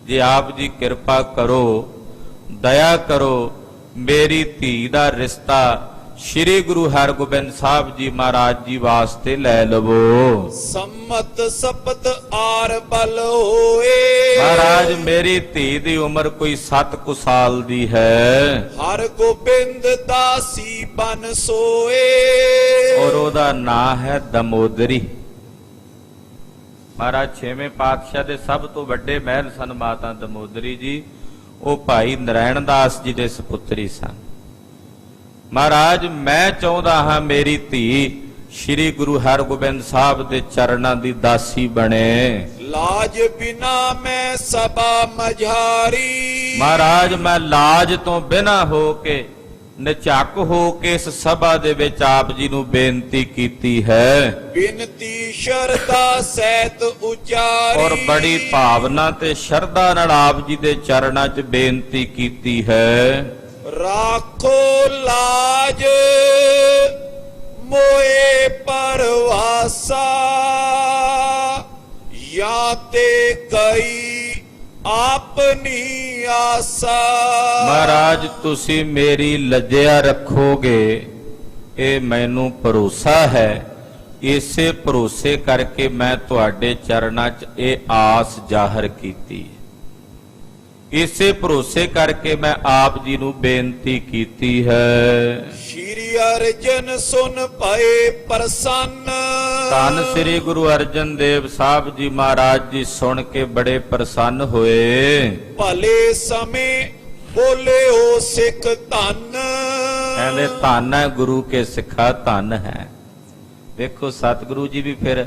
ਜੇ ਆਪ ਜੀ ਕਿਰਪਾ ਕਰੋ, ਦਇਆ ਕਰੋ, ਮੇਰੀ ਧੀ ਦਾ ਰਿਸ਼ਤਾ ਸ਼੍ਰੀ ਗੁਰੂ ਹਰਗੋਬਿੰਦ ਸਾਹਿਬ ਜੀ ਮਹਾਰਾਜ ਜੀ ਵਾਸਤੇ ਲੈ ਲਵੋ। ਸੰਮਤ ਸਪਤ ਆਰ ਬਲ ਹੋਏ। ਮਹਾਰਾਜ ਮੇਰੀ ਧੀ ਦੀ ਉਮਰ ਕੋਈ 7 ਕੁ ਸਾਲ ਦੀ ਹੈ। ਹਰ ਗੋਬਿੰਦ ਦਾਸੀ ਬਨ ਸੋਏ। ਔਰ ਉਹਦਾ ਨਾਂ ਹੈ ਦਮੋਦਰੀ। ਮਹਾਰਾਜ 6ਵੇਂ ਪਾਤਸ਼ਾਹ ਦੇ ਸਭ ਤੋਂ ਵੱਡੇ ਮਹਿਲ ਸਨ ਮਾਤਾ ਦਮੋਦਰੀ ਜੀ। ਉਹ ਭਾਈ ਨਰਾਇਣ ਦਾਸ ਜੀ ਦੇ ਸੁਪੁੱਤਰੀ ਸਨ। ਮਹਾਰਾਜ ਮੈਂ ਚਾਹੁੰਦਾ ਹਾਂ ਮੇਰੀ ਧੀ ਸ਼੍ਰੀ ਗੁਰੂ ਹਰਗੋਬਿੰਦ ਸਾਹਿਬ ਦੇ ਚਰਨਾਂ ਦੀ ਦਾਸੀ ਬਣੇ। ਲਾਜ ਬਿਨਾ ਮੈਂ ਸਭਾ ਮਝਾਰੀ। ਮਹਾਰਾਜ ਮੈਂ ਲਾਜ ਤੋਂ ਬਿਨਾ ਹੋ ਕੇ, ਨਿਝੱਕ ਹੋ ਕੇ ਇਸ ਸਭਾ ਦੇ ਵਿੱਚ ਆਪ ਜੀ ਨੂੰ ਬੇਨਤੀ ਕੀਤੀ ਹੈ। ਬਿਨਤੀ ਸ਼ਰਧਾ ਸਹਿਤ ਉਚਾਰੀ। ਔਰ ਬੜੀ ਭਾਵਨਾ ਤੇ ਸ਼ਰਧਾ ਨਾਲ ਆਪ ਜੀ ਦੇ ਚਰਨਾਂ 'ਚ ਬੇਨਤੀ ਕੀਤੀ ਹੈ। ਰਾਖੋ ਲਾਜ ਮੋਏ ਪਰਵਾਸਾ। ਜਾਂ ਤੇ ਗਈ ਆਪਣੀ ਆਸਾ। ਮਹਾਰਾਜ ਤੁਸੀਂ ਮੇਰੀ ਲੱਜਿਆ ਰੱਖੋਗੇ, ਇਹ ਮੈਨੂੰ ਭਰੋਸਾ ਹੈ। ਇਸੇ ਭਰੋਸੇ ਕਰਕੇ ਮੈਂ ਤੁਹਾਡੇ ਚਰਨਾਂ 'ਚ ਇਹ ਆਸ ਜ਼ਾਹਰ ਕੀਤੀ। ਇਸੇ ਭਰੋਸੇ ਕਰਕੇ ਮੈਂ ਆਪ ਜੀ ਨੂੰ ਬੇਨਤੀ ਕੀਤੀ ਹੈ। ਸ਼੍ਰੀ ਅਰਜਨ ਸੁਨ ਪਏ ਪ੍ਰਸੰਨ। ਧੰਨ ਸ੍ਰੀ ਗੁਰੂ ਅਰਜਨ ਦੇਵ ਸਾਹਿਬ ਜੀ ਮਹਾਰਾਜ ਜੀ ਸੁਣ ਕੇ ਬੜੇ ਪ੍ਰਸੰਨ ਹੋਏ। ਭਲੇ ਸਮੇਂ ਬੋਲਿਓ ਸਿੱਖ ਧੰਨ। ਕਹਿੰਦੇ ਧੰਨ ਹੈ ਗੁਰੂ ਕੇ ਸਿੱਖਾ, ਧੰਨ ਹੈ। ਵੇਖੋ ਸਤਿਗੁਰੂ ਜੀ ਵੀ ਫਿਰ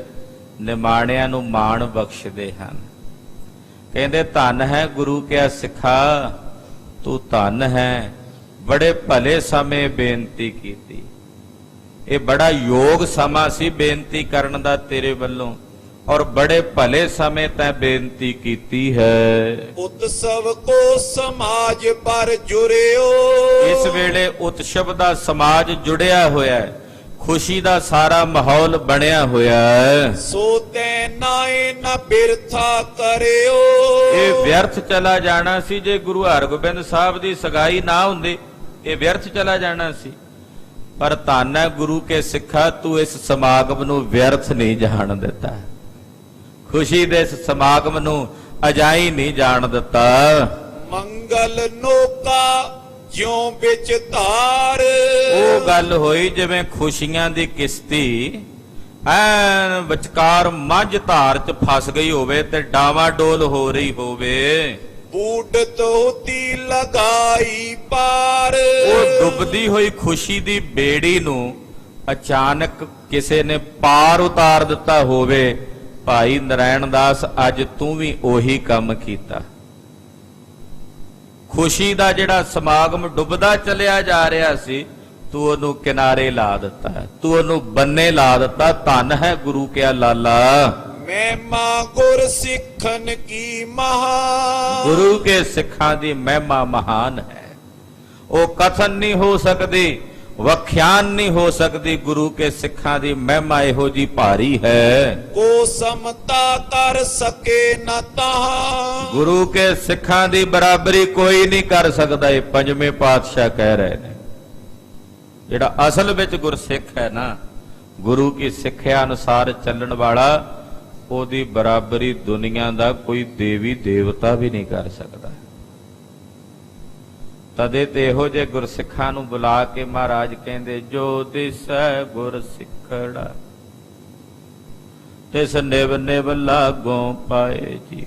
ਨਿਮਾਣਿਆਂ ਨੂੰ ਮਾਣ ਬਖਸ਼ਦੇ ਹਨ। ਕਹਿੰਦੇ ਧੰਨ ਹੈ ਗੁਰੂ ਕਿਆ ਸਿੱਖਾ, ਤੂੰ ਧੰਨ ਹੈ, ਬੜੇ ਭਲੇ ਸਮੇਂ ਬੇਨਤੀ ਕੀਤੀ। ਇਹ ਬੜਾ ਯੋਗ ਸਮਾਂ ਸੀ ਬੇਨਤੀ ਕਰਨ ਦਾ ਤੇਰੇ ਵੱਲੋਂ, ਔਰ ਬੜੇ ਭਲੇ ਸਮੇਂ ਤੈਂ ਬੇਨਤੀ ਕੀਤੀ ਹੈ। ਉਤਸਵ ਕੋ ਸਮਾਜ ਪਰ ਜੁੜਿਓ। ਇਸ ਵੇਲੇ ਉਤਸਵ ਦਾ ਸਮਾਜ ਜੁੜਿਆ ਹੋਇਆ ਹੈ। ਖੁਸ਼ੀ ਦਾ ਸਾਰਾ ਮਾਹੌਲ ਬਣਿਆ ਹੋਇਆ ਹੈ। ਸੋ ਤੈ ਨਾਏ ਨ ਬਿਰਥਾ ਕਰਿਓ। ਇਹ ਵਿਅਰਥ ਚਲਾ ਜਾਣਾ ਸੀ ਜੇ ਗੁਰੂ ਹਰਗੋਬਿੰਦ ਸਾਹਿਬ ਦੀ ਸਗਾਈ ਨਾ ਹੁੰਦੀ, ਇਹ ਵਿਅਰਥ ਚਲਾ ਜਾਣਾ ਸੀ। ਪਰ ਧੰਨ ਹੈ ਗੁਰੂ ਕੇ ਸਿੱਖਾ, ਤੂੰ ਇਸ ਸਮਾਗਮ ਨੂੰ ਵਿਅਰਥ ਨਹੀਂ ਜਾਣ ਦਿੱਤਾ, ਖੁਸ਼ੀ ਦੇ ਇਸ ਸਮਾਗਮ ਨੂੰ ਅਜਾਈ ਨਹੀਂ ਜਾਣ ਦਿੱਤਾ। ਮੰਗਲ ਨੋਕਾ ਜਿਉ ਵਿੱਚ ਧਾਰ। ਉਹ ਗੱਲ ਹੋਈ ਜਿਵੇਂ ਖੁਸ਼ੀਆਂ ਦੀ ਕਿਸ਼ਤੀ ਐਨ ਵਿਚਕਾਰ ਮੱਝ ਧਾਰ 'ਚ ਫਸ ਗਈ ਹੋਵੇ ਤੇ ਡਾਵਾਡੋਲ ਹੋ ਰਹੀ ਹੋਵੇ। ਬੂਡਤ ਹੋਤੀ ਲਗਾਈ ਪਾਰ। ਉਹ ਡੁੱਬਦੀ ਹੋਈ ਖੁਸ਼ੀ ਦੀ ਬੇੜੀ ਨੂੰ ਅਚਾਨਕ ਕਿਸੇ ਨੇ ਪਾਰ ਉਤਾਰ ਦਿੱਤਾ ਹੋਵੇ। ਭਾਈ ਨਰੈਣ ਦਾਸ, ਅੱਜ ਤੂੰ ਵੀ ਉਹੀ ਕੰਮ ਕੀਤਾ। ਖੁਸ਼ੀ ਦਾ ਜਿਹੜਾ ਸਮਾਗਮ ਡੁੱਬਦਾ ਚੱਲਿਆ ਜਾ ਰਿਹਾ ਸੀ, ਤੂੰ ਉਹਨੂੰ ਕਿਨਾਰੇ ਲਾ ਦਿੱਤਾ, ਤੂੰ ਉਹਨੂੰ ਬੰਨੇ ਲਾ ਦਿੱਤਾ। ਧੰਨ ਹੈ ਗੁਰੂ ਕਿਆ ਲਾਲਾ। ਮਹਿਮਾ ਗੁਰ ਸਿੱਖਨ ਕੀ ਮਹਾ। ਗੁਰੂ ਕੇ ਸਿੱਖਾਂ ਦੀ ਮਹਿਮਾ ਮਹਾਨ ਹੈ, ਉਹ ਕਥਨ ਨਹੀਂ ਹੋ ਸਕਦੀ, ਵਖਿਆਨ ਨਹੀਂ ਹੋ ਸਕਦੀ। ਗੁਰੂ ਕੇ ਸਿੱਖਾਂ ਦੀ ਮਹਿਮਾ ਇਹੋ ਜੀ ਭਾਰੀ ਹੈ, ਕੋ ਸਮਤਾ ਕਰ ਸਕੇ ਨ ਤਾਹਾਂ। ਗੁਰੂ ਕੇ ਸਿੱਖਾਂ ਦੀ ਬਰਾਬਰੀ ਕੋਈ ਨਹੀਂ ਕਰ ਸਕਦਾ। ਇਹ ਪੰਜਵੇਂ ਪਾਤਸ਼ਾਹ ਕਹਿ ਰਹੇ ਨੇ। ਜਿਹੜਾ ਅਸਲ ਵਿੱਚ ਗੁਰਸਿੱਖ ਹੈ ਨਾ, ਗੁਰੂ ਕੀ ਸਿੱਖਿਆ ਅਨੁਸਾਰ ਚੱਲਣ ਵਾਲਾ, ਉਹਦੀ ਬਰਾਬਰੀ ਦੁਨੀਆ ਦਾ ਕੋਈ ਦੇਵੀ ਦੇਵਤਾ ਵੀ ਨਹੀਂ ਕਰ ਸਕਦਾ। ਤਦੇ ਤੇ ਇਹੋ ਜਿਹੇ ਗੁਰਸਿੱਖਾਂ ਨੂੰ ਬੁਲਾ ਕੇ ਮਹਾਰਾਜ ਕਹਿੰਦੇ, ਜੋ ਦਿਸੈ ਗੁਰਸਿੱਖੜਾ ਤਿਸ ਨਿਵ ਨਿਵ ਲਾਗੋਂ ਪਾਏ ਜੀ।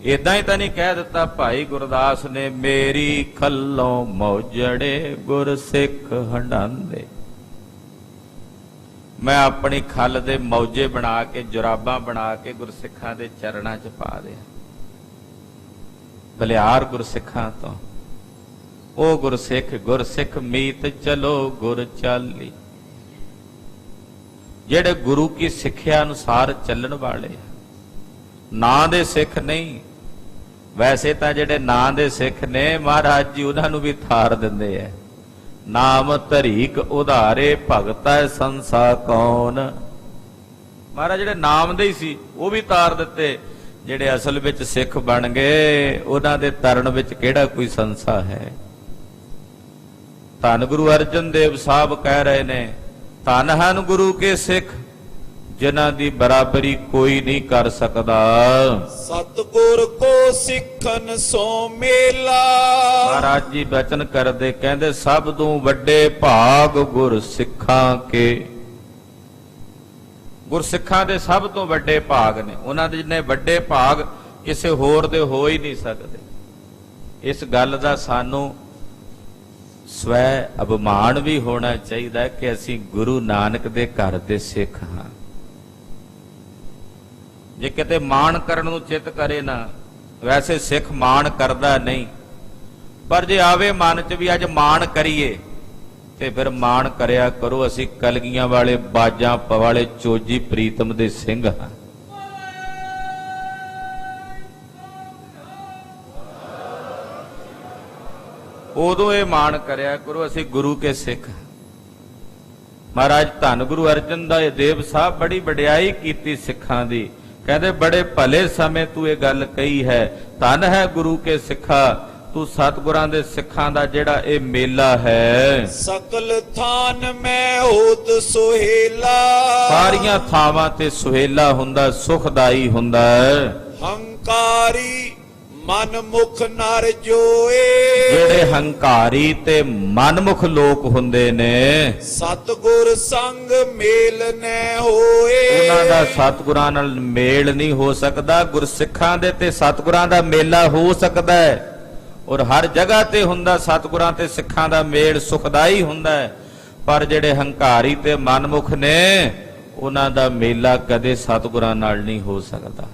ਇਦਾਂ ਹੀ ਤਾਂ ਨਹੀਂ ਕਹਿ ਦਿੱਤਾ ਭਾਈ ਗੁਰਦਾਸ ਨੇ, ਮੇਰੀ ਖੱਲੋਂ ਮੌਜੜੇ ਗੁਰਸਿੱਖ ਹੰਡਾਂਦੇ। ਮੈਂ ਆਪਣੀ ਖੱਲ ਦੇ ਮੌਜੇ ਬਣਾ ਕੇ, ਜੁਰਾਬਾਂ ਬਣਾ ਕੇ ਗੁਰਸਿੱਖਾਂ ਦੇ ਚਰਨਾਂ 'ਚ ਪਾ ਦਿਆਂ। ਬਲਿਆਰ ਗੁਰਸਿੱਖਾਂ ਤੋਂ ਉਹ ਗੁਰਸਿੱਖ ਮੀਤ ਚਲੋ ਗੁਰ ਚਾਲੀ, ਜਿਹੜੇ ਗੁਰੂ ਕੀ ਸਿੱਖਿਆ ਅਨੁਸਾਰ ਚੱਲਣ ਵਾਲੇ। ਨਾਂ ਦੇ ਸਿੱਖ ਨਹੀਂ, ਵੈਸੇ ਤਾਂ ਜਿਹੜੇ ਨਾਂ ਦੇ ਸਿੱਖ ਨੇ ਮਹਾਰਾਜ ਜੀ ਉਹਨਾਂ ਨੂੰ ਵੀ ਥਾਰ ਦਿੰਦੇ ਐ। ਨਾਮ ਧਰੀਕ ਉਧਾਰੇ ਭਗਤੈ ਸੰਸਾ ਕੌਣ। ਮਹਾਰਾਜ ਜਿਹੜੇ ਨਾਮ ਦੇ ਹੀ ਸੀ ਉਹ ਵੀ ਤਾਰ ਦਿੱਤੇ। ਜਿਹੜੇ ਅਸਲ ਵਿੱਚ ਸਿੱਖ ਬਣ ਗਏ ਉਹਨਾਂ ਦੇ ਤਰਨ ਵਿੱਚ ਕਿਹੜਾ ਕੋਈ ਸੰਸਾ ਹੈ। ਧੰਨ ਗੁਰੂ ਅਰਜਨ ਦੇਵ ਸਾਹਿਬ ਕਹਿ ਰਹੇ ਨੇ, ਧੰਨ ਹਨ ਗੁਰੂ ਕੇ ਸਿੱਖ, ਜਿਨ੍ਹਾਂ ਦੀ ਬਰਾਬਰੀ ਕੋਈ ਨਹੀਂ ਕਰ ਸਕਦਾ। ਸਤਿਗੁਰ ਕੋ ਸਿੱਖਨ ਸੋ ਮੇਲਾ। ਮਹਾਰਾਜ ਜੀ ਬਚਨ ਕਰਦੇ, ਕਹਿੰਦੇ ਸਭ ਤੋਂ ਵੱਡੇ ਭਾਗ ਗੁਰ ਸਿੱਖਾਂ ਕੇ। ਗੁਰਸਿੱਖਾਂ ਦੇ ਸਭ ਤੋਂ ਵੱਡੇ ਭਾਗ ਨੇ, ਉਹਨਾਂ ਦੇ ਜਿੰਨੇ ਵੱਡੇ ਭਾਗ ਕਿਸੇ ਹੋਰ ਦੇ ਹੋ ਹੀ ਨਹੀਂ ਸਕਦੇ। ਇਸ ਗੱਲ ਦਾ ਸਾਨੂੰ ਸਵੈ ਅਭਿਮਾਨ ਵੀ ਹੋਣਾ ਚਾਹੀਦਾ ਕਿ ਅਸੀਂ ਗੁਰੂ ਨਾਨਕ ਦੇ ਘਰ ਦੇ ਸਿੱਖ ਹਾਂ। ਜੇ ਕਿਤੇ ਮਾਣ ਕਰਨ ਨੂੰ ਚਿੱਤ ਕਰੇ ਨਾ, ਵੈਸੇ ਸਿੱਖ ਮਾਣ ਕਰਦਾ ਨਹੀਂ, ਪਰ ਜੇ ਆਵੇ ਮਨ 'ਚ ਵੀ ਅੱਜ ਮਾਣ ਕਰੀਏ ਤੇ ਫਿਰ ਮਾਣ ਕਰਿਆ ਕਰੋ, ਅਸੀਂ ਕਲਗੀਆਂ ਵਾਲੇ ਬਾਜਾਂ ਵਾਲੇ ਚੋਜੀ ਪ੍ਰੀਤਮ ਦੇ ਸਿੰਘ ਹਾਂ। ਉਦੋਂ ਇਹ ਮਾਣ ਕਰਿਆ ਕਰੋ, ਅਸੀਂ ਗੁਰੂ ਕੇ ਸਿੱਖ। ਮਹਾਰਾਜ ਧੰਨ ਗੁਰੂ ਅਰਜਨ ਦੇਵ ਸਾਹਿਬ ਬੜੀ ਵਡਿਆਈ ਕੀਤੀ ਸਿੱਖਾਂ ਦੀ। ਕਹਿੰਦੇ ਬੜੇ ਭਲੇ ਸਮੇਂ ਤੂੰ ਇਹ ਗੱਲ ਕਹੀ ਹੈ, ਧੰਨ ਹੈ ਗੁਰੂ ਕੇ ਸਿੱਖਾ, ਤੂੰ ਸਤਿਗੁਰਾਂ ਦੇ ਸਿੱਖਾਂ ਦਾ ਜਿਹੜਾ ਇਹ ਮੇਲਾ ਹੈ। ਸਕਲ ਥਾਨ ਮੈਂ ਹੋਤ ਸੁਹੇਲਾ। ਸਾਰੀਆਂ ਥਾਵਾਂ ਤੇ ਸੁਹੇਲਾ ਹੁੰਦਾ, ਸੁਖਦਾਈ ਹੁੰਦਾ ਹੈ। ਹੰਕਾਰੀ ਮਨ ਮੁਖ ਨਰ ਜੋਏ। ਜਿਹੜੇ ਹੰਕਾਰੀ ਤੇ ਮਨਮੁਖ ਲੋਕ ਹੁੰਦੇ ਨੇ, ਸਤਿਗੁਰ ਸੰਗ ਮੇਲ ਨੈ ਹੋਏ। ਉਹਨਾਂ ਦਾ ਸਤਿਗੁਰਾਂ ਨਾਲ ਮੇਲ ਨਹੀਂ ਹੋ ਸਕਦਾ। ਗੁਰਸਿੱਖਾਂ ਦੇ ਤੇ ਸਤਿਗੁਰਾਂ ਦਾ ਮੇਲਾ ਹੋ ਸਕਦਾ ਹੈ, ਔਰ ਹਰ ਜਗ੍ਹਾ ਤੇ ਹੁੰਦਾ। ਸਤਿਗੁਰਾਂ ਤੇ ਸਿੱਖਾਂ ਦਾ ਮੇਲ ਸੁਖਦਾਈ ਹੁੰਦਾ ਹੈ, ਪਰ ਜਿਹੜੇ ਹੰਕਾਰੀ ਤੇ ਮਨਮੁਖ ਨੇ ਉਹਨਾਂ ਦਾ ਮੇਲਾ ਕਦੇ ਸਤਿਗੁਰਾਂ ਨਾਲ ਨਹੀਂ ਹੋ ਸਕਦਾ।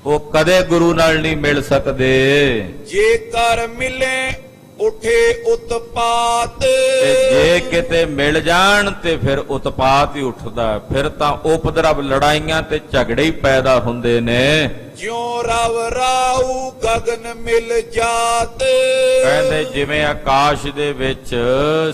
ਉਹ ਕਦੇ ਗੁਰੂ ਨਾਲ ਨਹੀਂ ਮਿਲ ਸਕਦੇ। ਜੇ ਕਰ ਮਿਲੇ ਉਠੇ ਉਤਪਾਤ। ਤੇ ਜੇ ਕਿਤੇ ਮਿਲ ਜਾਣ ਤੇ ਫਿਰ ਉਤਪਾਤ ਹੀ ਉੱਠਦਾ, ਫਿਰ ਤਾਂ ਉਪਦਰਵ, ਲੜਾਈਆਂ ਤੇ ਝਗੜੇ ਹੀ ਪੈਦਾ ਹੁੰਦੇ ਨੇ। ਜਿਉ ਰਵ ਰਾਹੂ ਗਗਨ ਮਿਲ ਜਾਤ। ਕਹਿੰਦੇ ਜਿਵੇਂ ਆਕਾਸ਼ ਦੇ ਵਿੱਚ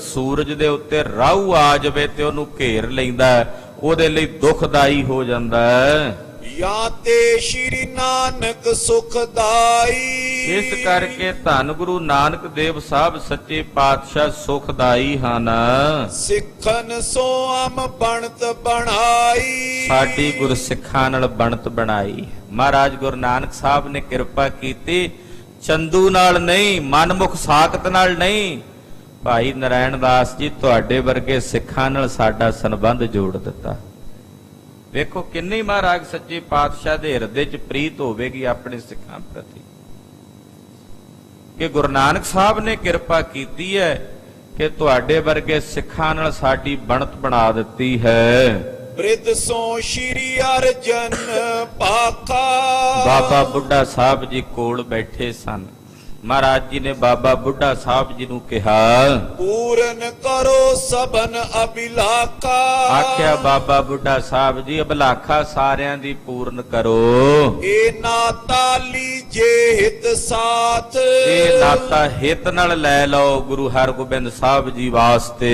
ਸੂਰਜ ਦੇ ਉੱਤੇ ਰਾਹੂ ਆ ਜਾਵੇ ਤੇ ਉਹਨੂੰ ਘੇਰ ਲੈਂਦਾ ਹੈ, ਉਹਦੇ ਲਈ ਦੁਖਦਾਈ ਹੋ ਜਾਂਦਾ ਹੈ। ਜਾਂ ਤੇ ਸ਼੍ਰੀ ਨਾਨਕ ਸੁਖਦਾਈ। ਇਸ ਕਰਕੇ ਧੰਨ ਗੁਰੂ ਨਾਨਕ ਦੇਵ ਸਾਹਿਬ ਸੱਚੇ ਪਾਤਸ਼ਾਹ ਸੁਖਦਾਈ ਹਨ। ਸਿੱਖਨ ਸੋ ਅਮ ਬਣਤ ਬਣਾਈ। ਸਾਡੀ ਗੁਰਸਿੱਖਾਂ ਨਾਲ ਬਣਤ ਬਣਾਈ। ਮਹਾਰਾਜ ਗੁਰੂ ਨਾਨਕ ਸਾਹਿਬ ਨੇ ਕਿਰਪਾ ਕੀਤੀ, ਚੰਦੂ ਨਾਲ ਨਹੀਂ, ਮਨਮੁਖ ਸਾਖਤ ਨਾਲ ਨਹੀਂ। ਭਾਈ ਨਰਾਇਣ ਦਾਸ ਜੀ ਤੁਹਾਡੇ ਵਰਗੇ ਸਿੱਖਾਂ ਨਾਲ ਸਾਡਾ ਸੰਬੰਧ ਜੋੜ ਦਿੱਤਾ। ਵੇਖੋ ਕਿੰਨੀ ਮਹਾਰਾਜ ਸੱਚੇ ਪਾਤਸ਼ਾਹ ਦੇ ਹਿਰਦੇ 'ਚ ਪ੍ਰੀਤ ਹੋਵੇਗੀ ਆਪਣੇ ਸਿੱਖਾਂ ਪ੍ਰਤੀ, ਕਿ ਗੁਰੂ ਨਾਨਕ ਸਾਹਿਬ ਨੇ ਕਿਰਪਾ ਕੀਤੀ ਹੈ ਕਿ ਤੁਹਾਡੇ ਵਰਗੇ ਸਿੱਖਾਂ ਨਾਲ ਸਾਡੀ ਬਣਤ ਬਣਾ ਦਿੱਤੀ ਹੈ। ਬ੍ਰਿਧ ਸੋ ਸ਼੍ਰੀ ਅਰਜਨ ਪਾਖਾ। ਬਾਬਾ ਬੁੱਢਾ ਸਾਹਿਬ ਜੀ ਕੋਲ ਬੈਠੇ ਸਨ। ਮਹਾਰਾਜ ਜੀ ਨੇ ਬਾਬਾ ਬੁੱਢਾ ਸਾਹਿਬ ਜੀ ਨੂੰ ਕਿਹਾ, ਪੂਰਨ ਕਰੋ ਸਭਨ ਅਭਿਲਾਖਾ। ਆਖਿਆ ਬਾਬਾ ਬੁੱਢਾ ਸਾਹਿਬ ਜੀ, ਅਭਿਲਾਖਾ ਸਾਰਿਆਂ ਦੀ ਪੂਰਨ ਕਰੋ। ਇਹ ਨਾਤਾ ਲੀਜੇ ਹਿਤ ਸਾਥ। ਇਹ ਨਾਤਾ ਹਿਤ ਨਾਲ ਲੈ ਲਓ ਗੁਰੂ ਹਰਗੋਬਿੰਦ ਸਾਹਿਬ ਜੀ ਵਾਸਤੇ।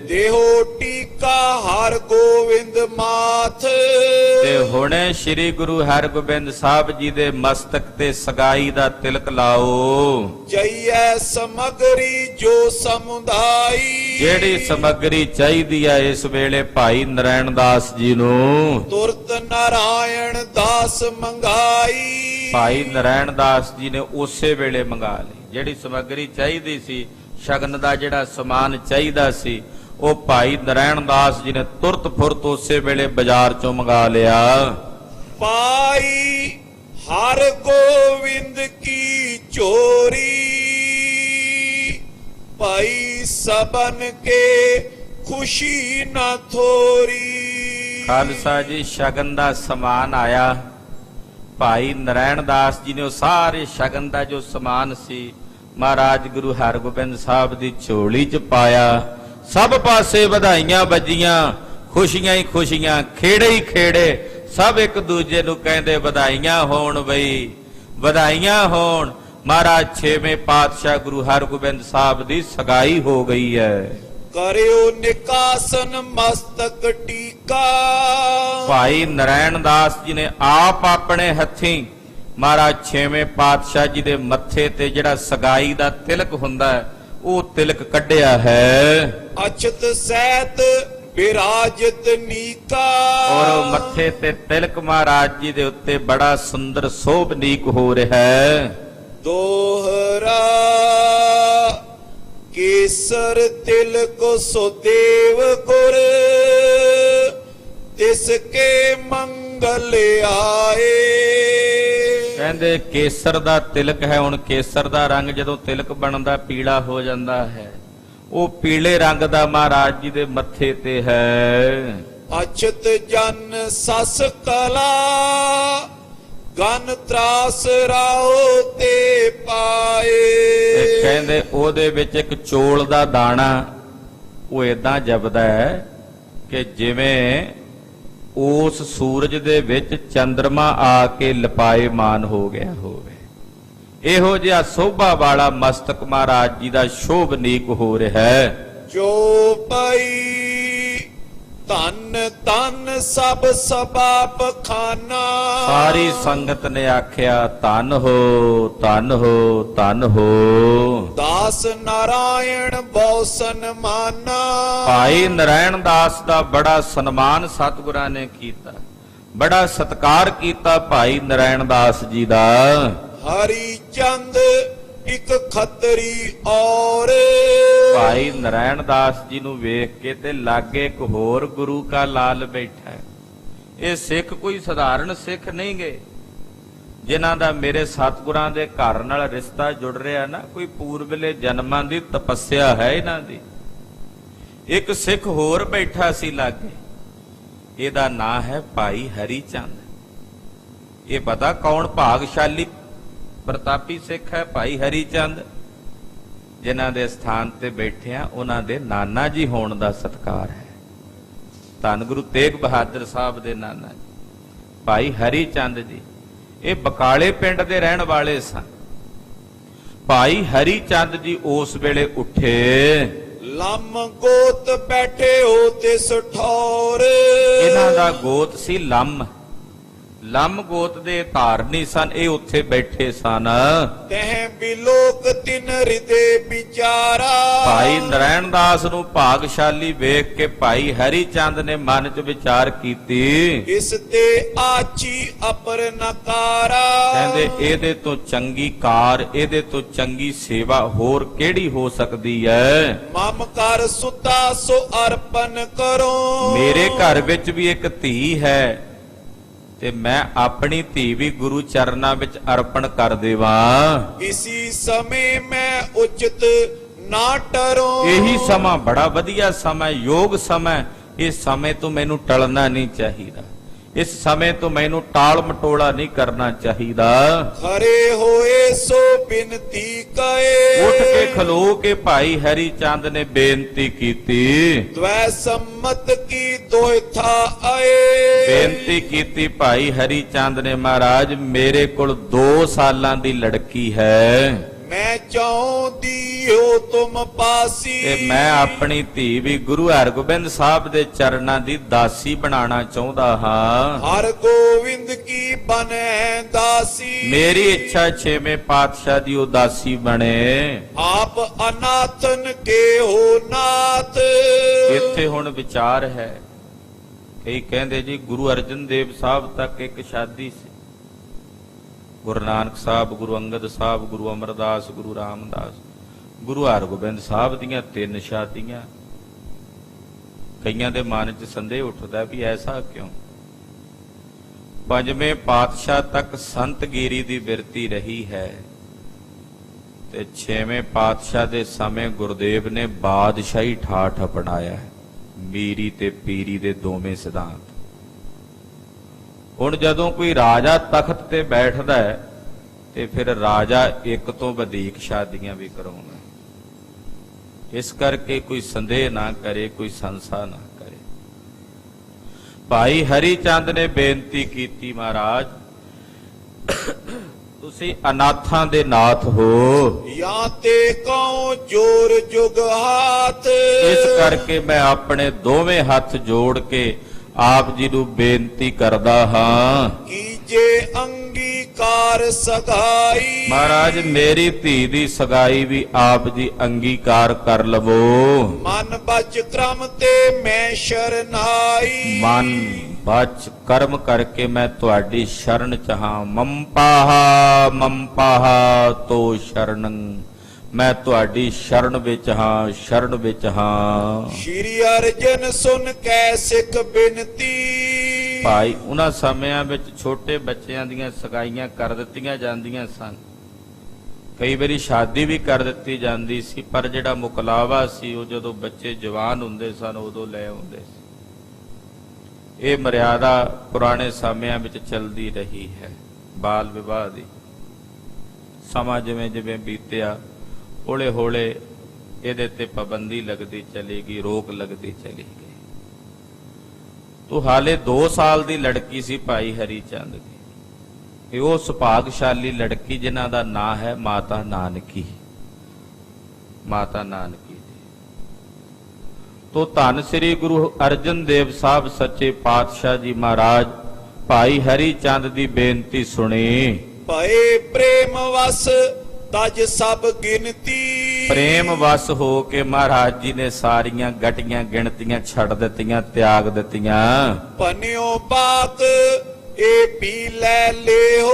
ਦੇਹੋ ਟੀਕਾ ਹਰ ਗੋਵਿੰਦ ਮਾਥ। ਤੇ ਹੁਣੇ ਸ੍ਰੀ ਗੁਰੂ ਹਰਗੋਬਿੰਦ ਸਾਹਿਬ ਜੀ ਦੇ ਮਸਤਕ ਤੇ ਸਗਾਈ ਦਾ ਤਿਲਕ ਲਾਓ। ਜਈਐ ਸਮਗਰੀ ਜੋ ਸਮੁਦਾਈ। ਜਿਹੜੀ ਸਮਗਰੀ ਚਾਹੀਦੀ ਹੈ ਇਸ ਵੇਲੇ ਭਾਈ ਨਰਾਇਣ ਦਾਸ ਜੀ ਨੂੰ, ਤੁਰਤ ਨਾਰਾਇਣ ਦਾਸ ਮੰਗਾਈ। ਭਾਈ ਨਰਾਇਣ ਦਾਸ ਜੀ ਨੇ ਉਸੇ ਵੇਲੇ ਮੰਗਾ ਲਈ। ਜਿਹੜੀ ਸਮਗਰੀ ਚਾਹੀਦੀ ਸੀ, ਸ਼ਗਨ ਦਾ ਜਿਹੜਾ ਸਮਾਨ ਚਾਹੀਦਾ ਸੀ, ਉਹ ਭਾਈ ਨਰਾਇਣ ਦਾਸ ਜੀ ਨੇ ਤੁਰਤ ਫੁਰਤ ਉਸੇ ਵੇਲੇ ਬਾਜ਼ਾਰ ਚੋਂ ਮੰਗਾ ਲਿਆ। ਪਾਈ ਹਰ ਗੋਵਿੰਦ ਕੀ ਚੋਰੀ। ਭਾਈ ਸਬਨ ਕੇ ਖੁਸ਼ੀ ਨਾ ਥੋਰੀ। ਖਾਲਸਾ ਜੀ ਸ਼ਗਨ ਦਾ ਸਮਾਨ ਆਇਆ। ਭਾਈ ਨਰਾਇਣ ਦਾਸ ਜੀ ਨੇ ਉਹ ਸਾਰੇ ਸ਼ਗਨ ਦਾ ਜੋ ਸਮਾਨ ਸੀ ਮਹਾਰਾਜ ਗੁਰੂ ਹਰਗੋਬਿੰਦ ਸਾਹਿਬ ਦੀ ਝੋਲੀ 'ਚ ਪਾਇਆ। ਸਭ ਪਾਸੇ ਵਧਾਈਆਂ ਵੱਜੀਆਂ, ਖੁਸ਼ੀਆਂ ਹੀ ਖੁਸ਼ੀਆਂ, ਖੇੜੇ ਹੀ ਖੇੜੇ। ਸਭ ਇੱਕ ਦੂਜੇ ਨੂੰ ਕਹਿੰਦੇ ਵਧਾਈਆਂ ਹੋਣ ਬਈ, ਵਧਾਈਆਂ ਹੋਣ। ਮਹਾਰਾਜ 6ਵੇਂ ਪਾਤਸ਼ਾਹ ਗੁਰੂ ਹਰਗੋਬਿੰਦ ਸਾਹਿਬ ਦੀ ਸਗਾਈ ਹੋ ਗਈ ਹੈ। ਕਰਿਓ ਨਿਕਾਸਨ ਮਸਤਕ ਟੀਕਾ। ਭਾਈ ਨਰਾਇਣ ਦਾਸ ਜੀ ਨੇ ਆਪ ਆਪਣੇ ਹੱਥੀਂ ਮਹਾਰਾਜ 6ਵੇਂ ਪਾਤਸ਼ਾਹ ਜੀ ਦੇ ਮੱਥੇ ਤੇ ਜਿਹੜਾ ਸਗਾਈ ਦਾ ਤਿਲਕ ਹੁੰਦਾ ਹੈ, ਉਹ ਤਿਲਕ ਕੱਢਿਆ ਹੈ। ਅਛਤ ਸਹਿਤ ਬਿਰਾਜਤ ਨੀਕਾ। ਔਰ ਮੱਥੇ ਤੇ ਤਿਲਕ ਮਹਾਰਾਜ ਜੀ ਦੇ ਉੱਤੇ ਬੜਾ ਸੁੰਦਰ ਸੋਭਨੀਕ ਹੋ ਰਿਹਾ ਹੈ। ਦੋਹਰਾ ਕੇਸਰ ਤਿਲਕ ਸੋ ਦੇਵ ਗੁਰ। ਤਿਸ ਕੇ ਮੰਗਲ ਆਏ। ਕਹਿੰਦੇ ਕੇਸਰ ਦਾ ਤਿਲਕ ਹੈ। ਹੁਣ ਕੇਸਰ ਦਾ ਰੰਗ ਜਦੋਂ ਤਿਲਕ ਬਣਦਾ ਪੀਲਾ ਹੋ ਜਾਂਦਾ ਹੈ, ਉਹ ਪੀਲੇ ਰੰਗ ਦਾ ਮਹਾਰਾਜ ਜੀ ਦੇ ਮੱਥੇ ਤੇ ਹੈ। ਅਛਤ ਜਨ ਸਸ ਕਲਾ। ਗਨ ਤਰਾਸ ਰਾਓ ਤੇ ਪਾਏ। ਤੇ ਕਹਿੰਦੇ ਉਹਦੇ ਵਿੱਚ ਇੱਕ ਚੋਲ ਦਾ ਦਾਣਾ ਉਹ ਏਦਾਂ ਜਪਦਾ ਹੈ ਕਿ ਜਿਵੇਂ ਉਸ ਸੂਰਜ ਦੇ ਵਿੱਚ ਚੰਦਰਮਾ ਆ ਕੇ ਲਪਾਏਮਾਨ ਹੋ ਗਿਆ ਹੋਵੇ। ਇਹੋ ਜਿਹਾ ਸੋਭਾ ਵਾਲਾ ਮਸਤਕ ਮਹਾਰਾਜ ਜੀ ਦਾ ਸ਼ੋਭਨੀਕ ਹੋ ਰਿਹਾ ਹੈ। ਜੋ ਪਈ ਧਨ ਧਨ ਸਭ ਸਭਾ ਪਖਾਨਾ। ਸਾਰੀ ਸੰਗਤ ਨੇ ਆਖਿਆ ਧੰਨ ਹੋ, ਧੰਨ ਹੋ, ਧੰਨ ਹੋ। ਦਾਸ ਨਾਰਾਇਣ ਬਹੁ ਸਨਮਾਨਾ। ਭਾਈ ਨਰਾਇਣ ਦਾਸ ਦਾ ਬੜਾ ਸਨਮਾਨ ਸਤਿਗੁਰਾਂ ਨੇ ਕੀਤਾ, ਬੜਾ ਸਤਿਕਾਰ ਕੀਤਾ ਭਾਈ ਨਰਾਇਣ ਦਾਸ ਜੀ ਦਾ। ਹਰੀ ਚੰਦ ਇੱਕ ਖੱਤਰੀ ਔਰ। ਭਾਈ ਨਰਾਇਣ ਦਾਸ ਜੀ ਨੂੰ ਵੇਖ ਕੇ ਤੇ ਲਾਗੇ ਇੱਕ ਹੋਰ ਗੁਰੂ ਕਾ ਲਾਲ ਬੈਠਾ ਹੈ। ਇਹ ਸਿੱਖ ਕੋਈ ਸਧਾਰਨ ਸਿੱਖ ਨਹੀਂ ਗੇ, ਜਿਨ੍ਹਾਂ ਦਾ ਮੇਰੇ ਸਤਿਗੁਰਾਂ ਦੇ ਘਰ ਨਾਲ ਰਿਸ਼ਤਾ ਜੁੜ ਰਿਹਾ ਨਾ, ਕੋਈ ਪੂਰਬਲੇ ਜਨਮਾਂ ਦੀ ਤਪੱਸਿਆ ਹੈ ਇਹਨਾਂ ਦੀ। ਇੱਕ ਸਿੱਖ ਹੋਰ ਬੈਠਾ ਸੀ ਲਾਗੇ, ਇਹਦਾ ਨਾਂ ਹੈ ਭਾਈ ਹਰੀ ਚੰਦ। ਇਹ ਪਤਾ ਕੌਣ ਭਾਗਸ਼ਾਲੀ ਪ੍ਰਤਾਪੀ ਸਿੱਖ ਹੈ? ਭਾਈ ਹਰੀ ਚੰਦ। ਜਿਨ੍ਹਾਂ ਦੇ ਸਥਾਨ ਤੇ ਬੈਠੇ ਆ ਉਹਨਾਂ ਦੇ ਨਾਨਾ ਜੀ ਹੋਣ ਦਾ ਸਤਿਕਾਰ ਹੈ। ਧੰਨ ਗੁਰੂ ਤੇਗ ਬਹਾਦਰ ਸਾਹਿਬ ਦੇ ਨਾਨਾ ਜੀ ਭਾਈ ਹਰੀ ਚੰਦ ਜੀ, ਇਹ ਬਕਾਲੇ ਪਿੰਡ ਦੇ ਰਹਿਣ ਵਾਲੇ ਸਨ। ਭਾਈ ਹਰੀ ਚੰਦ ਜੀ ਉਸ ਵੇਲੇ ਉੱਠੇ। ਲੰਮ ਗੋਤ ਬੈਠੇ ਹੋ ਤਿਸ ਠੌਰ। ਇਹਨਾਂ ਦਾ ਗੋਤ ਸੀ ਲੰਮ। ਲੰਮ ਗੋਤ ਦੇ ਧਾਰਨੀ ਸਨ, ਇਹ ਉੱਥੇ ਬੈਠੇ ਸਨ। ਤਹਿ ਬਿਲੋਕ ਤਿਨ ਹਿਰਦੇ ਵਿਚਾਰਾ। ਭਾਈ ਨਰੈਣ ਦਾਸ ਨੂੰ ਭਾਗਸ਼ਾਲੀ ਵੇਖ ਕੇ ਭਾਈ ਹਰੀ ਚੰਦ ਨੇ ਮਨ 'ਚ ਵਿਚਾਰ ਕੀਤੀ। ਇਸ ਤੇ ਆਚੀ ਅਪਰ ਨਕਾਰਾ। ਕਹਿੰਦੇ ਇਹਦੇ ਤੋਂ ਚੰਗੀ ਕਾਰ, ਇਹਦੇ ਤੋਂ ਚੰਗੀ ਸੇਵਾ ਹੋਰ ਕਿਹੜੀ ਹੋ ਸਕਦੀ ਹੈ। ਮਮ ਕਰ ਸੁਤਾ ਸੋ ਅਰਪਨ ਕਰੋ। ਮੇਰੇ ਘਰ ਵਿੱਚ ਵੀ ਇੱਕ ਧੀ ਹੈ ਤੇ ਮੈਂ ਆਪਣੀ ਧੀ ਵੀ ਗੁਰੂ ਚਰਨਾਂ ਵਿੱਚ ਅਰਪਣ ਕਰ ਦੇਵਾਂ। ਇਸੀ ਸਮੇਂ ਮੈਂ ਉਚਿਤ ਨਾ ਟਰੋ। ਇਹੀ ਸਮਾਂ ਬੜਾ ਵਧੀਆ ਸਮਾਂ, ਯੋਗ ਸਮਾਂ। ਇਸ ਸਮੇਂ ਤੋਂ ਮੈਨੂੰ ਟਲਣਾ ਨਹੀਂ ਚਾਹੀਦਾ, ਇਸ ਸਮੇਂ ਤੋਂ ਮੈਨੂੰ ਟਾਲ ਮਟੋਲਾ ਨਹੀਂ ਕਰਨਾ ਚਾਹੀਦਾ। ਖਰੇ ਹੋਏ ਸੋ ਬਿਨਤੀ ਕਏ। ਉੱਠ ਕੇ ਖਲੋ ਕੇ ਭਾਈ ਹਰੀ ਚੰਦ ਨੇ ਬੇਨਤੀ ਕੀਤੀ। ਤਵੈ ਸੰਮਤ ਕੀ ਦੋਇਥਾ ਆਏ। ਬੇਨਤੀ ਕੀਤੀ ਭਾਈ ਹਰੀ ਚੰਦ ਨੇ, ਮਹਾਰਾਜ ਮੇਰੇ ਕੋਲ 2 ਸਾਲਾਂ ਦੀ ਲੜਕੀ ਹੈ। ਮੈਂ ਚਾਹੁੰਦੀ ਹੋ ਤੁਮ ਪਾਸੀ। ਤੇ ਮੈਂ ਆਪਣੀ ਧੀ ਵੀ ਗੁਰੂ ਹਰਗੋਬਿੰਦ ਸਾਹਿਬ ਦੇ ਚਰਨਾਂ ਦੀ ਦਾਸੀ ਬਣਾਉਣਾ ਚਾਹੁੰਦਾ ਹਾਂ। ਹਰ ਗੋਬਿੰਦ ਕੀ ਬਨੈ ਦਾਸੀ। ਮੇਰੀ ਇੱਛਾ 6ਵੇਂ ਪਾਤਸ਼ਾਹ ਦੀ ਉਹ ਦਾਸੀ ਬਣੇ। ਆਪ ਅਨਾਥਨ ਕੇ ਹੋ ਨਾਥ। ਇੱਥੇ ਹੁਣ ਵਿਚਾਰ ਹੈ, ਕਈ ਕਹਿੰਦੇ ਜੀ ਗੁਰੂ ਅਰਜਨ ਦੇਵ ਸਾਹਿਬ ਤੱਕ ਇੱਕ ਸ਼ਾਦੀ ਸੀ। ਗੁਰੂ ਨਾਨਕ ਸਾਹਿਬ, ਗੁਰੂ ਅੰਗਦ ਸਾਹਿਬ, ਗੁਰੂ ਅਮਰਦਾਸ, ਗੁਰੂ ਰਾਮਦਾਸ, ਗੁਰੂ ਹਰਗੋਬਿੰਦ ਸਾਹਿਬ ਦੀਆਂ 3 ਸ਼ਾਦੀਆਂ। ਕਈਆਂ ਦੇ ਮਨ 'ਚ ਸੰਦੇਹ ਉੱਠਦਾ ਵੀ ਐਸਾ ਕਿਉਂ। 5ਵੇਂ ਪਾਤਸ਼ਾਹ ਤੱਕ ਸੰਤਗੀਰੀ ਦੀ ਬਿਰਤੀ ਰਹੀ ਹੈ ਤੇ 6ਵੇਂ ਪਾਤਸ਼ਾਹ ਦੇ ਸਮੇਂ ਗੁਰਦੇਵ ਨੇ ਬਾਦਸ਼ਾਹੀ ਠਾਠ ਅਪਣਾਇਆ, ਮੀਰੀ ਤੇ ਪੀਰੀ ਦੇ ਦੋਵੇਂ ਸਿਧਾਂਤ। ਹੁਣ ਜਦੋਂ ਕੋਈ ਰਾਜਾ ਤਖਤ ਤੇ ਬੈਠਦਾ ਹੈ ਤੇ ਫਿਰ ਰਾਜਾ ਇੱਕ ਤੋਂ ਵਧੇਕ ਸ਼ਾਦੀਆਂ ਵੀ ਕਰਾਉਂਦਾ। ਇਸ ਕਰਕੇ ਕੋਈ ਸੰਦੇਹ ਨਾ ਕਰੇ, ਕੋਈ ਸੰਸਾ ਨਾ ਕਰੇ। ਭਾਈ ਹਰੀ ਚੰਦ ਨੇ ਬੇਨਤੀ ਕੀਤੀ, ਮਹਾਰਾਜ ਤੁਸੀਂ ਅਨਾਥਾਂ ਦੇ ਨਾਥ ਹੋ। ਜਾਂ ਤੇ ਕਉ ਜੋਰ ਜੁਗ ਹਾਥ। ਇਸ ਕਰਕੇ ਮੈਂ ਆਪਣੇ ਦੋਵੇਂ ਹੱਥ ਜੋੜ ਕੇ ਆਪ ਜੀ ਨੂੰ ਬੇਨਤੀ ਕਰਦਾ ਹਾਂ। ਕੀਜੇ ਅੰਗੀਕਾਰ ਸਗਾਈ। ਮਹਾਰਾਜ ਮੇਰੀ ਧੀ ਦੀ ਸਗਾਈ ਵੀ ਆਪ ਜੀ ਅੰਗੀਕਾਰ ਕਰ ਲਵੋ। ਮਨ ਬਚ ਕਰਮ ਤੇ ਮੈਂ ਸ਼ਰਨਾਈ। ਮਨ ਬਚ ਕਰਮ ਕਰਕੇ ਮੈਂ ਤੁਹਾਡੀ ਸ਼ਰਨ ਚ ਹਾਂ। ਮੰਪਾਹਾ ਤੋ ਸ਼ਰਣੰ, ਮੈਂ ਤੁਹਾਡੀ ਸ਼ਰਨ ਵਿੱਚ ਹਾਂ, ਸ਼ਰਨ ਵਿੱਚ ਹਾਂ। ਸ਼੍ਰੀ ਅਰਜਨ ਸੁਨ ਕੈ ਸਿੱਖ ਬਿਨਤੀ। ਭਾਈ ਉਹਨਾਂ ਸਮਿਆਂ ਵਿੱਚ ਛੋਟੇ ਬੱਚਿਆਂ ਦੀਆਂ ਸਗਾਈਆਂ ਕਰ ਦਿੱਤੀਆਂ ਜਾਂਦੀਆਂ ਸਨ। ਕਈ ਵਾਰੀ ਸ਼ਾਦੀ ਵੀ ਕਰ ਦਿੱਤੀ ਜਾਂਦੀ ਸੀ, ਪਰ ਜਿਹੜਾ ਮੁਕਲਾਵਾ ਸੀ ਉਹ ਜਦੋਂ ਬੱਚੇ ਜਵਾਨ ਹੁੰਦੇ ਸਨ ਉਦੋਂ ਲੈ ਆਉਂਦੇ ਸੀ। ਇਹ ਮਰਿਆਦਾ ਪੁਰਾਣੇ ਸਮਿਆਂ ਵਿੱਚ ਚੱਲਦੀ ਰਹੀ ਹੈ। ਬਾਲ ਵਿਵਾਹ ਦੀ ਸਮਾਂ ਜਿਵੇਂ ਜਿਵੇਂ ਬੀਤਿਆ ਹੌਲੇ ਹੌਲੇ ਇਹਦੇ ਤੇ ਪਾਬੰਦੀ ਲੱਗਦੀ ਚਲੀ ਗਈ, ਰੋਕ ਲੱਗਦੀ ਚਲੀ ਗਈ। ਤੋ ਹਾਲੇ 2 ਸਾਲ ਦੀ ਲੜਕੀ ਸੀ ਭਾਈ ਹਰੀ ਚੰਦ ਦੀ। ਇਹ ਉਹ ਸੁਭਾਗਸ਼ਾਲੀ ਲੜਕੀ ਜਿਨ੍ਹਾਂ ਦਾ ਨਾਂ ਹੈ ਮਾਤਾ ਨਾਨਕੀ। ਮਾਤਾ ਨਾਨਕੀ ਜੀ ਤੋ ਧੰਨ ਸ੍ਰੀ ਗੁਰੂ ਅਰਜਨ ਦੇਵ ਸਾਹਿਬ ਸੱਚੇ ਪਾਤਸ਼ਾਹ ਜੀ ਮਹਾਰਾਜ ਭਾਈ ਹਰੀ ਚੰਦ ਦੀ ਬੇਨਤੀ ਸੁਣੀ। ਭਏ ਪ੍ਰੇਮ ਵਸ ਤਜ ਸਭ ਗਿਣਤੀ। ਪ੍ਰੇਮ ਵਸ ਹੋ ਕੇ ਮਹਾਰਾਜ ਜੀ ਨੇ ਸਾਰੀਆਂ ਗਟੀਆਂ ਗਿਣਤੀਆਂ ਛੱਡ ਦਿੱਤੀਆਂ, ਤਿਆਗ ਦਿੱਤੀਆਂ। ਪਨਿਓ ਬਾਤ ਇਹ ਪੀ ਲੈ ਲਿਓ।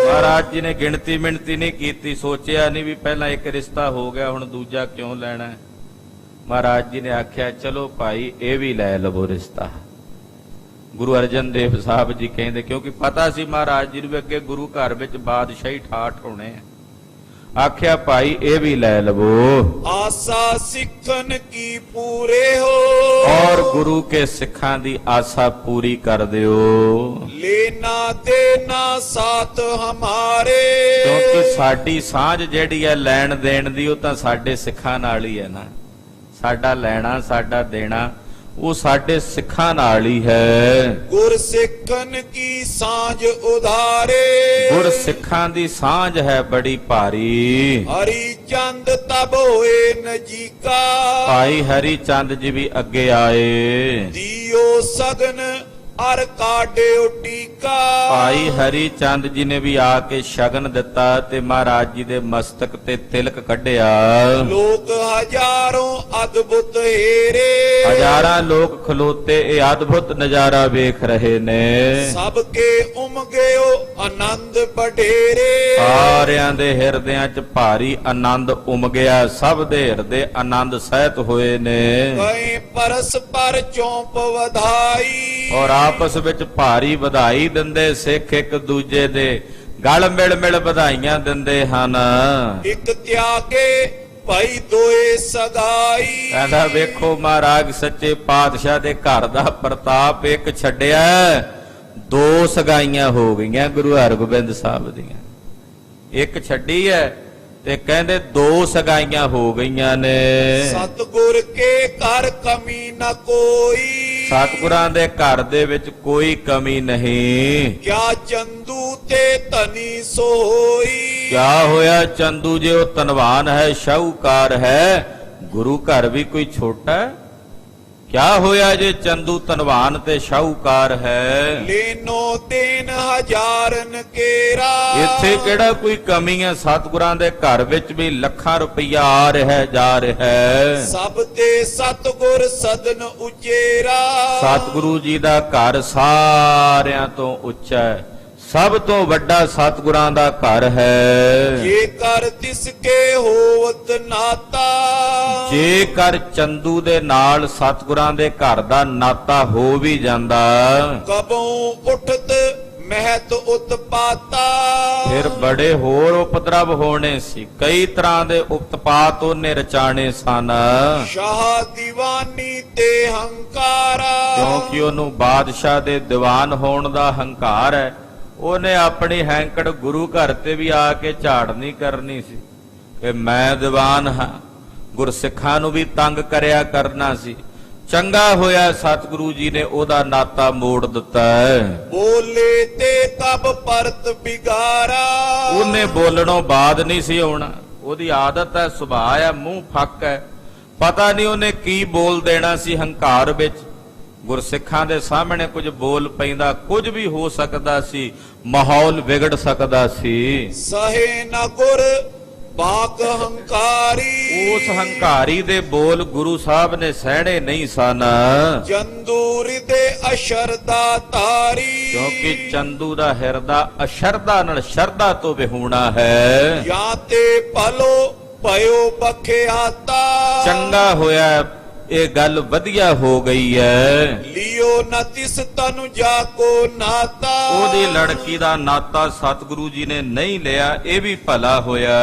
ਮਹਾਰਾਜ ਜੀ ਨੇ ਗਿਣਤੀ ਮਿਣਤੀ ਨਹੀਂ ਕੀਤੀ, ਸੋਚਿਆ ਨਹੀਂ ਵੀ ਪਹਿਲਾਂ ਇੱਕ ਰਿਸ਼ਤਾ ਹੋ ਗਿਆ ਹੁਣ ਦੂਜਾ ਕਿਉਂ ਲੈਣਾ। ਮਹਾਰਾਜ ਜੀ ਨੇ ਆਖਿਆ ਚਲੋ ਭਾਈ ਇਹ ਵੀ ਲੈ ਲਵੋ ਰਿਸ਼ਤਾ। ਗੁਰੂ ਅਰਜਨ ਦੇਵ ਸਾਹਿਬ ਜੀ ਕਹਿੰਦੇ, ਕਿਉਂਕਿ ਪਤਾ ਸੀ ਮਹਾਰਾਜ ਜੀ ਨੂੰ ਅੱਗੇ ਗੁਰੂ ਘਰ ਵਿੱਚ ਬਾਦਸ਼ਾਹੀ ਠਾਠ ਹੋਣੇ ਆ, ਆਖਿਆ ਭਾਈ ਇਹ ਵੀ ਲੈ ਲਵੋ। ਆਸਾ ਸਿੱਖਨ ਕੀ ਪੂਰੇ ਹੋ। ਔਰ ਗੁਰੂ ਕੇ ਸਿੱਖਾਂ ਦੀ ਆਸਾ ਪੂਰੀ ਕਰ ਦਿਓ। ਲੈਣਾ ਦੇਣਾ ਸਾਥ ਹਮਾਰੇ। ਕਿਉਂਕਿ ਸਾਡੀ ਸਾਂਝ ਜਿਹੜੀ ਹੈ ਲੈਣ ਦੇਣ ਦੀ, ਉਹ ਤਾਂ ਸਾਡੇ ਸਿੱਖਾਂ ਨਾਲ ਹੀ ਹੈ ਨਾ। ਸਾਡਾ ਲੈਣਾ ਸਾਡਾ ਦੇਣਾ ਉਹ ਸਾਡੇ ਸਿੱਖਾਂ ਨਾਲ ਹੀ ਹੈ। ਗੁਰ ਸਿੱਖਨ ਕੀ ਸਾਂਝ ਉਧਾਰੇ, ਗੁਰ ਸਿੱਖਾਂ ਦੀ ਸਾਂਝ ਹੈ ਬੜੀ ਭਾਰੀ। ਹਰੀ ਚੰਦ ਤਬ ਹੋਏ ਨਜੀਕਾ, ਭਾਈ ਹਰੀ ਚੰਦ ਜੀ ਵੀ ਅੱਗੇ ਆਏ। ਦਿਓ ਸਗਨ ਅਰ ਕਾਢਿਓ ਟੀਕਾ, ਭਾਈ ਹਰੀ ਚੰਦ ਜੀ ਨੇ ਵੀ ਆ ਕੇ ਸ਼ਗਨ ਦਿੱਤਾ ਤੇ ਮਹਾਰਾਜ ਜੀ ਦੇ ਮਸਤਕ ਤੇ ਤਿਲਕ ਕੱਢਿਆ। ਲੋਕ ਹਜ਼ਾਰੋਂ ਅਦਭੁਤ ਹੀਰੇ, ਹਜ਼ਾਰਾਂ ਲੋਕ ਖਲੋਤੇ ਇਹ ਅਦਭੁਤ ਨਜ਼ਾਰਾ ਵੇਖ ਰਹੇ ਨੇ। ਸਭ ਕੇ ਉਮਗਿਓ ਆਨੰਦ ਬਢੇਰੇ, ਸਾਰਿਆਂ ਦੇ ਹਿਰਦਿਆਂ 'ਚ ਭਾਰੀ ਆਨੰਦ ਉਮਗਿਆ। ਸਭ ਦੇ ਹਿਰਦੇ ਆਨੰਦ ਸਹਿਤ ਹੋਏ ਨੇ। ਕਈ ਪਰਸਪਰ ਚੌਂਪ ਵਧਾਈ, ਔਰ ਆਪਸ ਵਿੱਚ ਭਾਰੀ ਵਧਾਈ ਦਿੰਦੇ। ਸਿੱਖ ਇੱਕ ਦੂਜੇ ਦੇ ਗਲ ਮਿਲ ਮਿਲ ਵਧਾਈਆਂ ਦਿੰਦੇ ਹਨ। ਇੱਕ ਤਿਆਗੇ ਭਾਈ ਦੋਏ ਸਗਾਈ, ਕਹਿੰਦਾ ਵੇਖੋ ਮਹਾਰਾਜ ਸੱਚੇ ਪਾਤਸ਼ਾਹ ਦੇ ਘਰ ਦਾ ਪ੍ਰਤਾਪ। ਇੱਕ ਛੱਡਿਆ ਦੋ ਸਗਾਈਆਂ ਹੋ ਗਈਆਂ ਗੁਰੂ ਹਰਗੋਬਿੰਦ ਸਾਹਿਬ ਦੀਆਂ। ਇੱਕ ਛੱਡੀ ਹੈ ਤੇ ਕਹਿੰਦੇ ਦੋ ਸਗਾਈਆਂ ਹੋ ਗਈਆਂ ਨੇ। ਸਤਿਗੁਰ ਕੇ ਘਰ ਕਮੀ ਨ ਕੋਈ, ਸਤਿਗੁਰਾਂ ਦੇ ਘਰ ਦੇ ਵਿੱਚ ਕੋਈ ਕਮੀ ਨਹੀਂ। ਕਿਆ ਚੰਦੂ ਤੇ ਧਨੀ ਸੋਈ, ਕਿਆ ਹੋਇਆ ਚੰਦੂ ਜੇ ਉਹ ਧਨਵਾਨ ਹੈ, ਸ਼ਾਹੂਕਾਰ ਹੈ, ਗੁਰੂ ਘਰ ਵੀ ਕੋਈ ਛੋਟਾ ਹੈ? ਕਿਆ ਹੋਇਆ ਜੇ ਚੰਦੂ ਧਨਵਾਨ ਤੇ ਸ਼ਾਹੂਕਾਰ ਹੈ? ਲੈਨੋ ਦੇਨ ਹਜ਼ਾਰਨ ਕੇਰਾ, ਇੱਥੇ ਕਿਹੜਾ ਕੋਈ ਕਮੀ ਹੈ? ਸਤਿਗੁਰਾਂ ਦੇ ਘਰ ਵਿੱਚ ਵੀ ਲੱਖਾਂ ਰੁਪਈਆ ਆ ਰਿਹਾ ਜਾ ਰਿਹਾ ਹੈ। ਸਭ ਤੇ ਸਤਿਗੁਰ ਸਦਨ ਉਚੇਰਾ, ਸਤਿਗੁਰੂ ਜੀ ਦਾ ਘਰ ਸਾਰਿਆਂ ਤੋਂ ਉੱਚਾ ਹੈ। ਸਭ ਤੋਂ ਵੱਡਾ ਸਤਿਗੁਰਾਂ ਦਾ ਘਰ ਹੈ। ਜੇਕਰ ਤਿਸ ਕੇ ਹੋਵਤ ਨਾਤਾ, ਜੇਕਰ ਚੰਦੂ ਦੇ ਨਾਲ ਸਤਿਗੁਰਾਂ ਦੇ ਘਰ ਦਾ ਨਾਤਾ ਹੋ ਵੀ ਜਾਂਦਾ, ਕਬੋਂ ਉਠਤ ਮਹਿਤ ਉਤਪਾਤਾ, ਫਿਰ ਬੜੇ ਹੋਰ ਉਪਦਰਵ ਹੋਣੇ ਸੀ। ਕਈ ਤਰ੍ਹਾਂ ਦੇ ਉਤਪਾਤ ਉਹਨੇ ਰਚਾਣੇ ਸਨ। ਸ਼ਾਹ ਦੀਵਾਨੀ ਤੇ ਹੰਕਾਰਾ, ਕਿਉਂਕਿ ਉਹਨੂੰ ਬਾਦਸ਼ਾਹ ਦੇ ਦੀਵਾਨ ਹੋਣ ਦਾ ਹੰਕਾਰ ਹੈ। ਉਹਨੇ ਆਪਣੀ ਹੈਂਕੜ ਗੁਰੂ ਘਰ ਤੇ ਵੀ ਆ ਕੇ ਝਾੜਨੀ ਕਰਨੀ ਸੀ ਕਿ ਮੈਂ ਦੀਵਾਨ ਹਾਂ। ਗੁਰਸਿੱਖਾਂ ਨੂੰ ਵੀ ਤੰਗ ਕਰਿਆ ਕਰਨਾ ਸੀ। ਚੰਗਾ ਹੋਇਆ ਸਤਿਗੁਰੂ ਜੀ ਨੇ ਉਹਦਾ ਨਾਤਾ ਮੋੜ ਦਿੱਤਾ ਹੈ। ਬੋਲੇ ਤੇ ਕਬ ਪਰਤ ਬਿਗਾਰਾ, ਉਹਨੇ ਬੋਲਣੋਂ ਬਾਅਦ ਨਹੀਂ ਸੀ ਆਉਣਾ। ਉਹਦੀ ਆਦਤ ਹੈ, ਸੁਭਾਅ ਹੈ, ਮੂੰਹ ਫੱਕ ਹੈ। ਪਤਾ ਨਹੀਂ ਉਹਨੇ ਕੀ ਬੋਲ ਦੇਣਾ ਸੀ ਹੰਕਾਰ ਵਿੱਚ। ਗੁਰਸਿੱਖਾਂ ਦੇ ਸਾਹਮਣੇ ਕੁਝ ਬੋਲ ਪੈਂਦਾ, ਕੁਝ ਵੀ ਹੋ ਸਕਦਾ ਸੀ, ਮਾਹੌਲ ਵਿਗੜ ਸਕਦਾ ਸੀ। ਸਹੇ ਨ ਗੁਰ ਬਾਕ ਹੰਕਾਰੀ, ਉਸ ਹੰਕਾਰੀ ਦੇ ਬੋਲ ਗੁਰੂ ਸਾਹਿਬ ਨੇ ਸਹਿਣੇ ਨਹੀਂ ਸਨ। ਚੰਦੂ ਹਿਰਦੇ ਅਸ਼ਰਦਾ ਤਾਰੀ, ਕਿਉਂਕਿ ਚੰਦੂ ਦਾ ਹਿਰਦਾ ਅਸ਼ਰਦਾ ਨਾਲ ਸ਼ਰਧਾ ਤੋਂ ਵਿਹੂਣਾ ਹੈ। ਜਾਂ ਤੇ ਭਲੋ ਭਇਓ ਬਖਿਆਤਾ, ਚੰਗਾ ਹੋਇਆ ਇਹ ਗੱਲ ਵਧੀਆ ਹੋ ਗਈ ਹੈ। ਲਿਓ ਨ ਤਿਸ ਤਨੁ ਜਾ ਕੋ ਨਾਤਾ, ਉਹਦੀ ਲੜਕੀ ਦਾ ਨਾਤਾ ਸਤਿਗੁਰੂ ਜੀ ਨੇ ਨਹੀਂ ਲਿਆ, ਇਹ ਵੀ ਭਲਾ ਹੋਇਆ।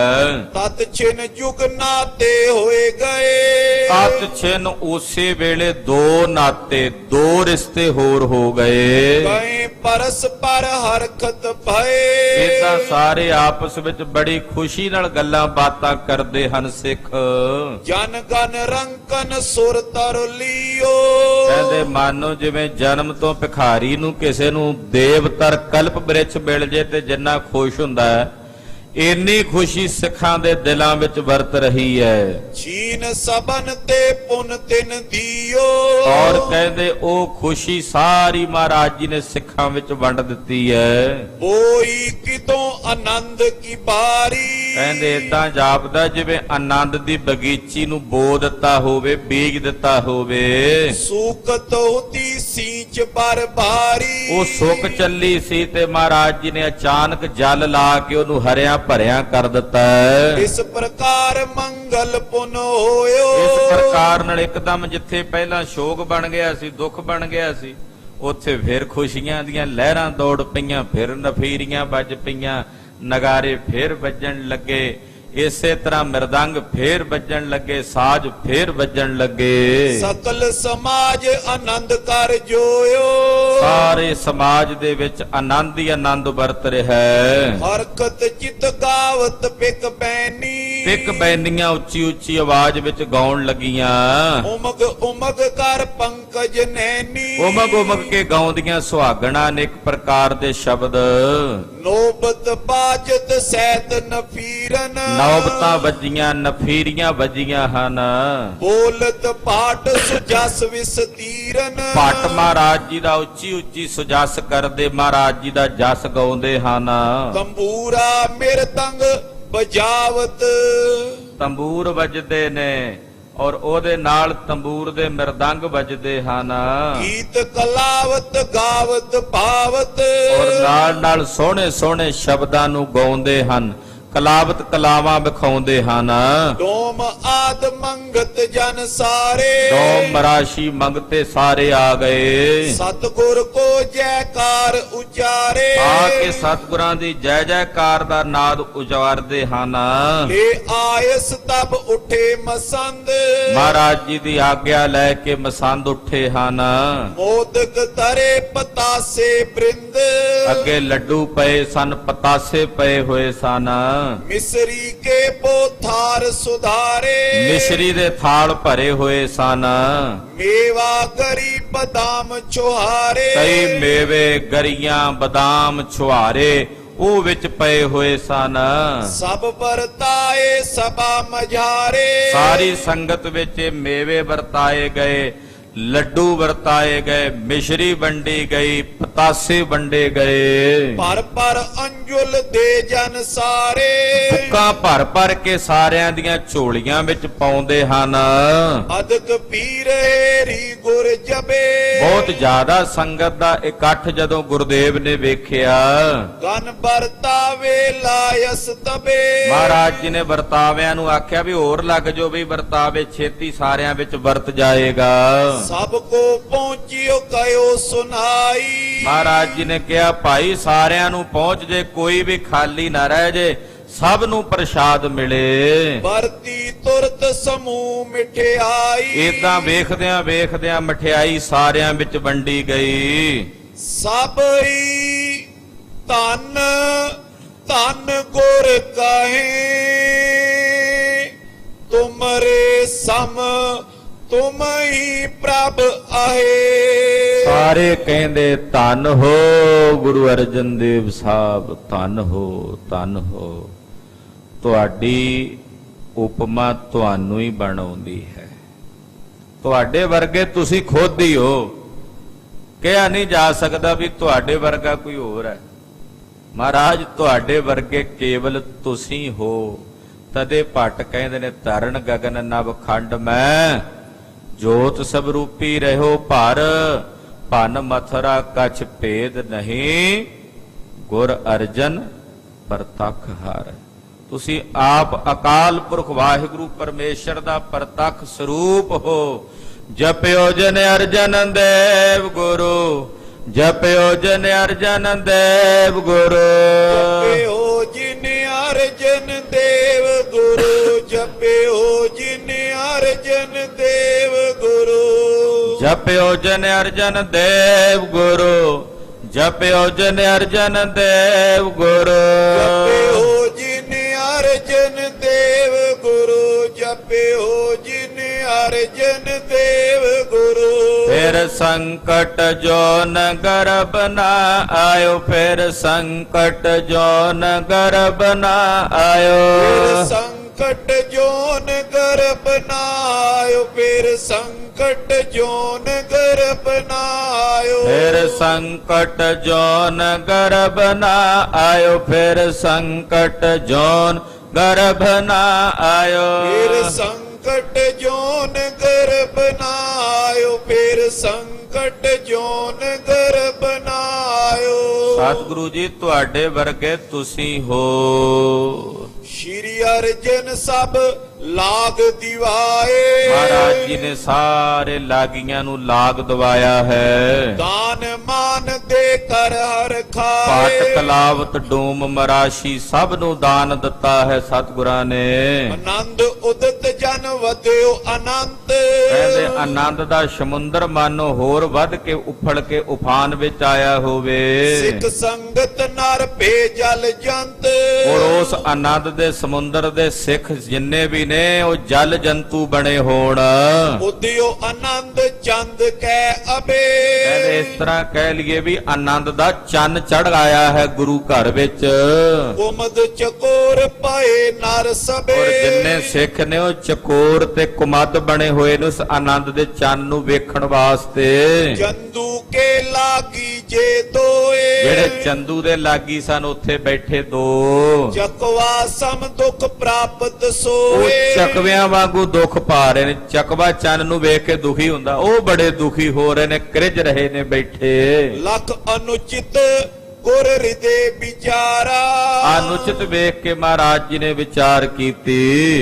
ਤਤ ਛਿਨ ਜੁਗ ਨਾਤੇ ਹੋਏ ਗਏ, ਤਤ ਛਿਨ ਉਸੇ ਵੇਲੇ ਦੋ ਨਾਤੇ, ਦੋ ਰਿਸ਼ਤੇ ਹੋਰ ਹੋ ਗਏ। ਕਈ ਪਰਸਪਰ ਹਰਕਤ ਭਏ, ਇਹ ਤਾਂ ਸਾਰੇ ਆਪਸ ਵਿੱਚ ਬੜੀ ਖੁਸ਼ੀ ਨਾਲ ਗੱਲਾਂ ਬਾਤਾਂ ਕਰਦੇ ਹਨ ਸਿੱਖ। ਜਨ ਗਨ ਰੰਕਨ ਸੁਰ ਤਰ ਲਿਓ, ਕਹਿੰਦੇ ਮਾਨੋ ਜਿਵੇਂ ਜਨਮ ਤੋਂ ਭਿਖਾਰੀ ਨੂੰ ਕਿਸੇ ਨੂੰ ਦੇਵਤਰ ਕਲਪ ਬ੍ਰਿਛ ਮਿਲ ਜੇ ਤੇ ਜਿੰਨਾ ਖੁਸ਼ ਹੁੰਦਾ ਹੈ, ਇੰਨੀ ਖੁਸ਼ੀ ਸਿੱਖਾਂ ਦੇ ਦਿਲਾਂ ਵਿੱਚ ਵਰਤ ਰਹੀ ਹੈ। ਛੀਨ ਸਬਨ ਤੇ ਪੁਨ ਤਿਨ ਦਿਓ, ਔਰ ਕਹਿੰਦੇ ਉਹ ਖੁਸ਼ੀ ਸਾਰੀ ਮਹਾਰਾਜ ਜੀ ਨੇ ਸਿੱਖਾਂ ਵਿੱਚ ਵੰਡ ਦਿੱਤੀ ਹੈ। ਕੋਈ ਕਿਤੋਂ ਆਨੰਦ ਕੀ ਬਾਰੀ, ਕਹਿੰਦੇ ਏਦਾਂ ਜਾਪਦਾ ਜਿਵੇਂ ਆਨੰਦ ਦੀ ਬਗੀਚੀ ਨੂੰ ਬੋ ਦਿੱਤਾ ਹੋਵੇ, ਬੀਜ ਦਿੱਤਾ ਹੋਵੇ। ਸੂਕਤ ਹੋਤੀ ਸੀਂਚ ਬਰ ਭਾਰੀ, ਉਹ ਸੁੱਕ ਚੱਲੀ ਸੀ ਤੇ ਮਹਾਰਾਜ ਜੀ ਨੇ ਅਚਾਨਕ ਜਲ ਲਾ ਕੇ ਉਹਨੂੰ ਹਰਿਆ ਭਰਿਆ ਕਰ ਦਿੱਤਾ ਹੈ। ਇਸ ਪ੍ਰਕਾਰ ਮੰਗਲ ਪੁਨ ਹੋਇਓ, ਇਸ ਪ੍ਰਕਾਰ ਨਾਲ ਇੱਕਦਮ ਜਿੱਥੇ ਪਹਿਲਾਂ ਸ਼ੋਕ ਬਣ ਗਿਆ ਸੀ, ਦੁੱਖ ਬਣ ਗਿਆ ਸੀ, ਉੱਥੇ ਫਿਰ ਖੁਸ਼ੀਆਂ ਦੀਆਂ ਲਹਿਰਾਂ ਦੌੜ ਪਈਆਂ, ਫਿਰ ਨਫੀਰੀਆਂ ਵੱਜ ਪਈਆਂ, ਨਗਾਰੇ ਫਿਰ ਵੱਜਣ ਲੱਗੇ। ਇਸੇ ਤਰ੍ਹਾਂ ਮਿਰਦੰਗ ਫੇਰ ਵੱਜਣ ਲੱਗੇ, ਸਾਜ਼ ਫੇਰ ਵੱਜਣ ਲੱਗੇ। ਸਕਲ ਸਮਾਜ ਆਨੰਦ ਕਰ ਜੋਇਓ, ਸਾਰੇ ਸਮਾਜ ਦੇ ਵਿੱਚ ਆਨੰਦ ਹੀ ਆਨੰਦ ਵਰਤ ਰਿਹਾ ਹੈ। ਹਰਕਤ ਚਿਤ ਗਾਵਤ ਪਿਕ ਬੈਨੀ, ਪਿਕ ਬੈਂਦੀਆਂ ਉੱਚੀ ਉੱਚੀ ਆਵਾਜ਼ ਵਿੱਚ ਗਾਉਣ ਲੱਗੀਆਂ। ਉਮਗ ਉਮਗ ਕਰ ਪੰਕਜ ਨੈਣੀ ਉਮਗ ਉਮਗ ਕੇ ਗਾਉਂਦੀਆਂ ਸੁਹਾਗਣਾਂ ਨੇ ਇੱਕ ਪ੍ਰਕਾਰ ਦੇ ਸ਼ਬਦ। ਨੋਬਤ ਬਾਜਤ ਸੈਤ ਨਫੀਰਨ ਨੌਬਤਾਂ ਵੱਜੀਆਂ, ਨਫੀਰੀਆਂ ਵੱਜੀਆਂ ਹਨ। ਬੋਲਤ ਪਾਟ ਸੁਜਸ ਵਿਸਤੀਰਨ ਭੱਟ ਮਹਾਰਾਜ ਜੀ ਦਾ ਉੱਚੀ ਉੱਚੀ ਸੁਜਸ ਕਰਦੇ, ਮਹਾਰਾਜ ਜੀ ਦਾ ਜਸ ਗਾਉਂਦੇ ਹਨ। ਤੰਬੂਰਾ ਮਿਰਤੰਗ ਬਜਾਵਤ ਤੰਬੂਰ ਵੱਜਦੇ ਨੇ ਔਰ ਉਹਦੇ ਨਾਲ ਤੰਬੂਰ ਦੇ ਮਿਰਦੰਗ ਵੱਜਦੇ ਹਨ। ਗੀਤ ਕਲਾਵਤ ਗਾਵਤ ਭਾਵਤ ਔਰ ਨਾਲ ਨਾਲ ਸੋਹਣੇ ਸੋਹਣੇ ਸ਼ਬਦਾਂ ਨੂੰ ਗਾਉਂਦੇ ਹਨ, ਕਲਾਵਤ ਕਲਾਵਾਂ ਵਿਖਾਉਂਦੇ ਹਨ। ਡੋਮ ਆਦ ਮੰਗਤ ਜਨ ਸਾਰੇ ਡੋਮ ਮਰਾਸ਼ੀ ਮੰਗਤੇ ਸਾਰੇ ਆ ਗਏ। ਸਤਿਗੁਰ ਕੋ ਜੈਕਾਰ ਉਚਾਰੇ ਆ ਕੇ ਸਤਿਗੁਰਾਂ ਦੀ ਜੈ ਜੈਕਾਰ ਦਾ ਨਾਦ ਉਚਾਰਦੇ ਹਨ। ਲੇ ਆਇਸ ਤਬ ਉਠੇ ਮਸੰਦ ਮਹਾਰਾਜ ਜੀ ਦੀ ਆਗਿਆ ਲੈ ਕੇ ਮਸੰਦ ਉੱਠੇ ਹਨ। ਮੋਦਕ ਤਰੇ ਪਤਾਸੇ ਬ੍ਰਿੰਦ ਅੱਗੇ ਲੱਡੂ ਪਏ ਸਨ, ਪਤਾਸੇ ਪਏ ਹੋਏ ਸਨ। ਮਿਸਰੀ ਕੇ ਪੋਥਾਰ ਸੁਧਾਰੇ ਮਿਸ਼ਰੀ ਦੇ ਥਾਲ ਭਰੇ ਹੋਏ ਸਨ। ਮੇਵਾ ਗਰੀ ਬਦਾਮ ਛੁਹਾਰੇ ਕਈ ਮੇਵੇ, ਗਰੀਆਂ, ਬਦਾਮ, ਛੁਹਾਰੇ ਉਹ ਵਿੱਚ ਪਏ ਹੋਏ ਸਨ। ਸਭ ਵਰਤਾਏ ਸਭਾ ਮਝਾਰੇ ਸਾਰੀ ਸੰਗਤ ਵਿੱਚ ਇਹ ਮੇਵੇ ਵਰਤਾਏ ਗਏ, ਲੱਡੂ ਵਰਤਾਏ ਗਏ, ਮਿਸ਼ਰੀ ਵੰਡੀ ਗਈ, ਪਤਾਸੇ ਵੰਡੇ ਗਏ। ਪਰ ਪਰ ਅੰਜੁਲ ਦੇ ਜਨ ਸਾਰੇ ਬੁੱਕਾਂ ਭਰ ਭਰ ਕੇ ਸਾਰਿਆਂ ਦੀਆਂ ਝੋਲੀਆਂ ਵਿੱਚ ਪਾਉਂਦੇ ਹਨ। ਅਦਕ ਪੀਰੇਰੀ ਗੁਰ ਜਬੇ ਬਹੁਤ ਜ਼ਿਆਦਾ ਸੰਗਤ ਦਾ ਇਕੱਠ ਜਦੋਂ ਗੁਰਦੇਵ ਨੇ ਵੇਖਿਆ, ਗਨ ਵਰਤਾਵੇ ਲਾਇਸ ਤਬੇ ਮਹਾਰਾਜ ਜੀ ਨੇ ਵਰਤਾਵਿਆਂ ਨੂੰ ਆਖਿਆ ਵੀ ਹੋਰ ਲੱਗ ਜਾਓ ਵੀ ਵਰਤਾਵੇ ਛੇਤੀ ਸਾਰਿਆਂ ਵਿੱਚ ਵਰਤ ਜਾਏਗਾ। ਸਭ ਕੋ ਪਹੁੰਚਿਓ ਕਯੋ ਸੁਨਾਈ ਮਹਾਰਾਜ ਜੀ ਨੇ ਕਿਹਾ ਭਾਈ ਸਾਰਿਆਂ ਨੂੰ ਪਹੁੰਚ ਜੇ, ਕੋਈ ਵੀ ਖਾਲੀ ਨਾ ਰਹਿ ਜੇ, ਸਭ ਨੂੰ ਪ੍ਰਸ਼ਾਦ ਮਿਲੇ। ਵਰਤੀ ਤੁਰਤ ਸਮੂਹ ਮਿਠਿਆਈ ਏਦਾਂ ਵੇਖਦਿਆਂ ਵੇਖਦਿਆਂ ਮਠਿਆਈ ਸਾਰਿਆਂ ਵਿੱਚ ਵੰਡੀ ਗਈ। ਸਭਈ ਧਨ ਧਨ ਗੁਰ ਕਹੇ ਤੁਮਰੇ ਸਮ ਤੁਮ ਹੀ ਪ੍ਰਭ ਆਏ। ਸਾਰੇ ਕਹਿੰਦੇ ਧੰਨ ਹੋ ਗੁਰੂ ਅਰਜਨ ਦੇਵ ਸਾਹਿਬ, ਧੰਨ ਹੋ, ਧੰਨ ਹੋ। ਤੁਹਾਡੀ ਉਪਮਾ ਤੁਹਾਨੂੰ ਹੀ ਬਣਾਉਂਦੀ ਹੈ। ਤੁਹਾਡੇ ਵਰਗੇ ਤੁਸੀਂ ਖੁਦ ਹੀ ਹੋ, ਕਿਹਾ ਨਹੀਂ ਜਾ ਸਕਦਾ ਵੀ ਤੁਹਾਡੇ ਵਰਗਾ ਕੋਈ ਹੋਰ ਹੈ। ਮਹਾਰਾਜ ਤੁਹਾਡੇ ਵਰਗੇ ਕੇਵਲ ਤੁਸੀਂ ਹੋ। ਤਦੇ ਭੱਟ ਕਹਿੰਦੇ ਨੇ ਤਰਨ ਗਗਨ ਨਭ ਖੰਡ ਮੈਂ, ਜੋਤ ਸਭ ਰੂਪੀ ਰਹਿਓ ਭਰ, ਭਨ ਮਥਰਾ ਕਛ ਭੇਦ ਨਹੀਂ, ਗੁਰ ਅਰਜਨ ਪ੍ਰਤੱਖ ਹਰ। ਤੁਸੀਂ ਆਪ ਅਕਾਲ ਪੁਰਖ ਵਾਹਿਗੁਰੂ ਪਰਮੇਸ਼ਰ ਦਾ ਪ੍ਰਤੱਖ ਸਰੂਪ ਹੋ। ਜਪਿਓ ਜਨ ਅਰਜਨ ਦੇਵ ਗੁਰੂ, ਜਪਿਓ ਜਨ ਅਰਜਨ ਦੇਵ ਗੁਰੂ, ਜਪਿਓ ਜਿਨ ਅਰਜਨ ਦੇਵ ਗੁਰੂ, ਜਪਿਓ ਜਿਨ ਅਰਜਨ ਦੇਵ ਗੁਰੂ, ਜਪਿਓ ਜਨ ਅਰਜਨ ਦੇਵ ਗੁਰੂ, ਜਪਿਓ ਜਨ ਅਰਜਨ ਦੇਵ ਗੁਰੂ, ਜਪਿਓ ਜਿਨ ਅਰਜਨ ਦੇਵ ਗੁਰੂ, ਜਪਿਓ ਜਿਨ ਅਰਜਨ ਦੇਵ ਗੁਰੂ। ਫਿਰ ਸੰਕਟ ਜੋ ਨ ਗਰਭ ਨਾ ਆਇਓ, ਫਿਰ ਸੰਕਟ ਜੋ ਨ ਗਰਭ ਨਾ ਆਇਓ, ਸੰਕਟ ਜੋਨ ਗਰਭ ਨਾ ਆਇਓ, ਫਿਰ ਸੰਕਟ ਜੋਨ ਗਰਭ ਨਾ ਆਇਓ, ਫਿਰ ਸੰਕਟ ਜੋਨ ਗਰਭ ਨਾ ਆਇਓ, ਫਿਰ ਸੰਕਟ ਜੋਨ ਗਰਭ ਨਾ ਆਇਓ, ਫਿਰ ਸੰਕਟ ਜੋਨ ਗਰਭ ਨਾ ਆਇਓ, ਫਿਰ ਸੰਕਟ ਜੋਨ ਗਰਭ ਨਾ ਆਇਓ। ਸਤਿਗੁਰੂ ਜੀ ਤੁਹਾਡੇ ਵਰਗੇ ਤੁਸੀਂ ਹੋ। ਸ਼੍ਰੀ ਅਰਜਨ ਸਭ ਲਾਗ ਦਿਵਾਏ, ਮਹਾਰਾਜ ਜੀ ਨੇ ਸਾਰੇ ਲਾਗੀਆਂ ਨੂੰ ਲਾਗ ਦਵਾਇਆ ਹੈ। ਦਾਨ ਮਾਨ ਦੇ ਕਰ ਹਰ ਖਾਏ ਪਾਟ ਕਲਾਵਤ ਡੂਮ ਮਰਾਸ਼ੀ ਸਭ ਨੂੰ ਦਾਨ ਦਿੱਤਾ ਹੈ ਸਤਿਗੁਰਾਂ ਨੇ। ਆਨੰਦ ਉਦਤ ਜਨ ਵਧਿਓ ਅਨੰਤ ਕਹਿੰਦੇ ਆਨੰਦ ਦਾ ਸਮੁੰਦਰ ਮਾਨੋ ਹੋਰ ਵੱਧ ਕੇ ਉਫੜ ਕੇ ਉਫਾਨ ਵਿੱਚ ਆਇਆ ਹੋਵੇ। ਸਿੱਖ ਸੰਗਤ ਨਰ ਭੇ ਜਲ ਜੰਤ ਔਰ ਉਸ ਆਨੰਦ ਦੇ ਸਮੁੰਦਰ ਦੇ ਸਿੱਖ ਜਿੰਨੇ ਵੀ ਨੇ ਉਹ ਜਲ ਜੰਤੂ ਬਣੇ ਹੋਣ। ਉਦਿਓ ਆਨੰਦ ਚੰਦ ਕੈ ਅਬੇ ਕਹਿੰਦੇ ਇਸ ਤਰ੍ਹਾਂ ਕਹਿ ਲਈਏ ਵੀ ਆਨੰਦ ਦਾ ਚੰਨ ਚੜ ਆਇਆ ਹੈ ਗੁਰੂ ਘਰ ਵਿੱਚ। ਕੁਮਦ ਚਕੋਰ ਪਏ ਨਰ ਸਭੇ ਔਰ ਜਿੰਨੇ ਸਿੱਖ ਨੇ ਉਹ ਚਕੋਰ ਤੇ ਕੁਮਦ ਬਣੇ ਹੋਏ ਨੇ ਉਸ ਆਨੰਦ ਦੇ ਚੰਨ ਨੂੰ ਵੇਖਣ ਵਾਸਤੇ। ਚੰਦੂ ਕੇ ਲਾਗੀ ਜੇ ਦੋਏ ਜਿਹੜੇ ਚੰਦੂ ਦੇ ਲਾਗੀ ਸਨ ਉੱਥੇ ਬੈਠੇ ਦੋ। ਚਕਵਾ ਸਮ ਦੁਖ ਪ੍ਰਾਪਤ ਉਹ ਸੋਏ ਚਕਵਿਆਂ ਵਾਂਗੂ ਦੁੱਖ ਪਾ ਰਹੇ ਨੇ। ਚਕਵਾ ਚੰਨ ਨੂੰ ਵੇਖ ਕੇ ਦੁਖੀ ਹੁੰਦਾ, ਉਹ ਬੜੇ ਦੁਖੀ ਹੋ ਰਹੇ ਨੇ, ਕ੍ਰਿਜ ਰਹੇ ਨੇ ਬੈਠੇ। ਲਖ ਅਨੁਚਿਤ ਗੁਰ ਹਿਰਦੇ ਵਿਚਾਰਾ ਅਨੁਚਿਤ ਵੇਖ ਕੇ ਮਹਾਰਾਜ ਜੀ ਨੇ ਵਿਚਾਰ ਕੀਤੀ।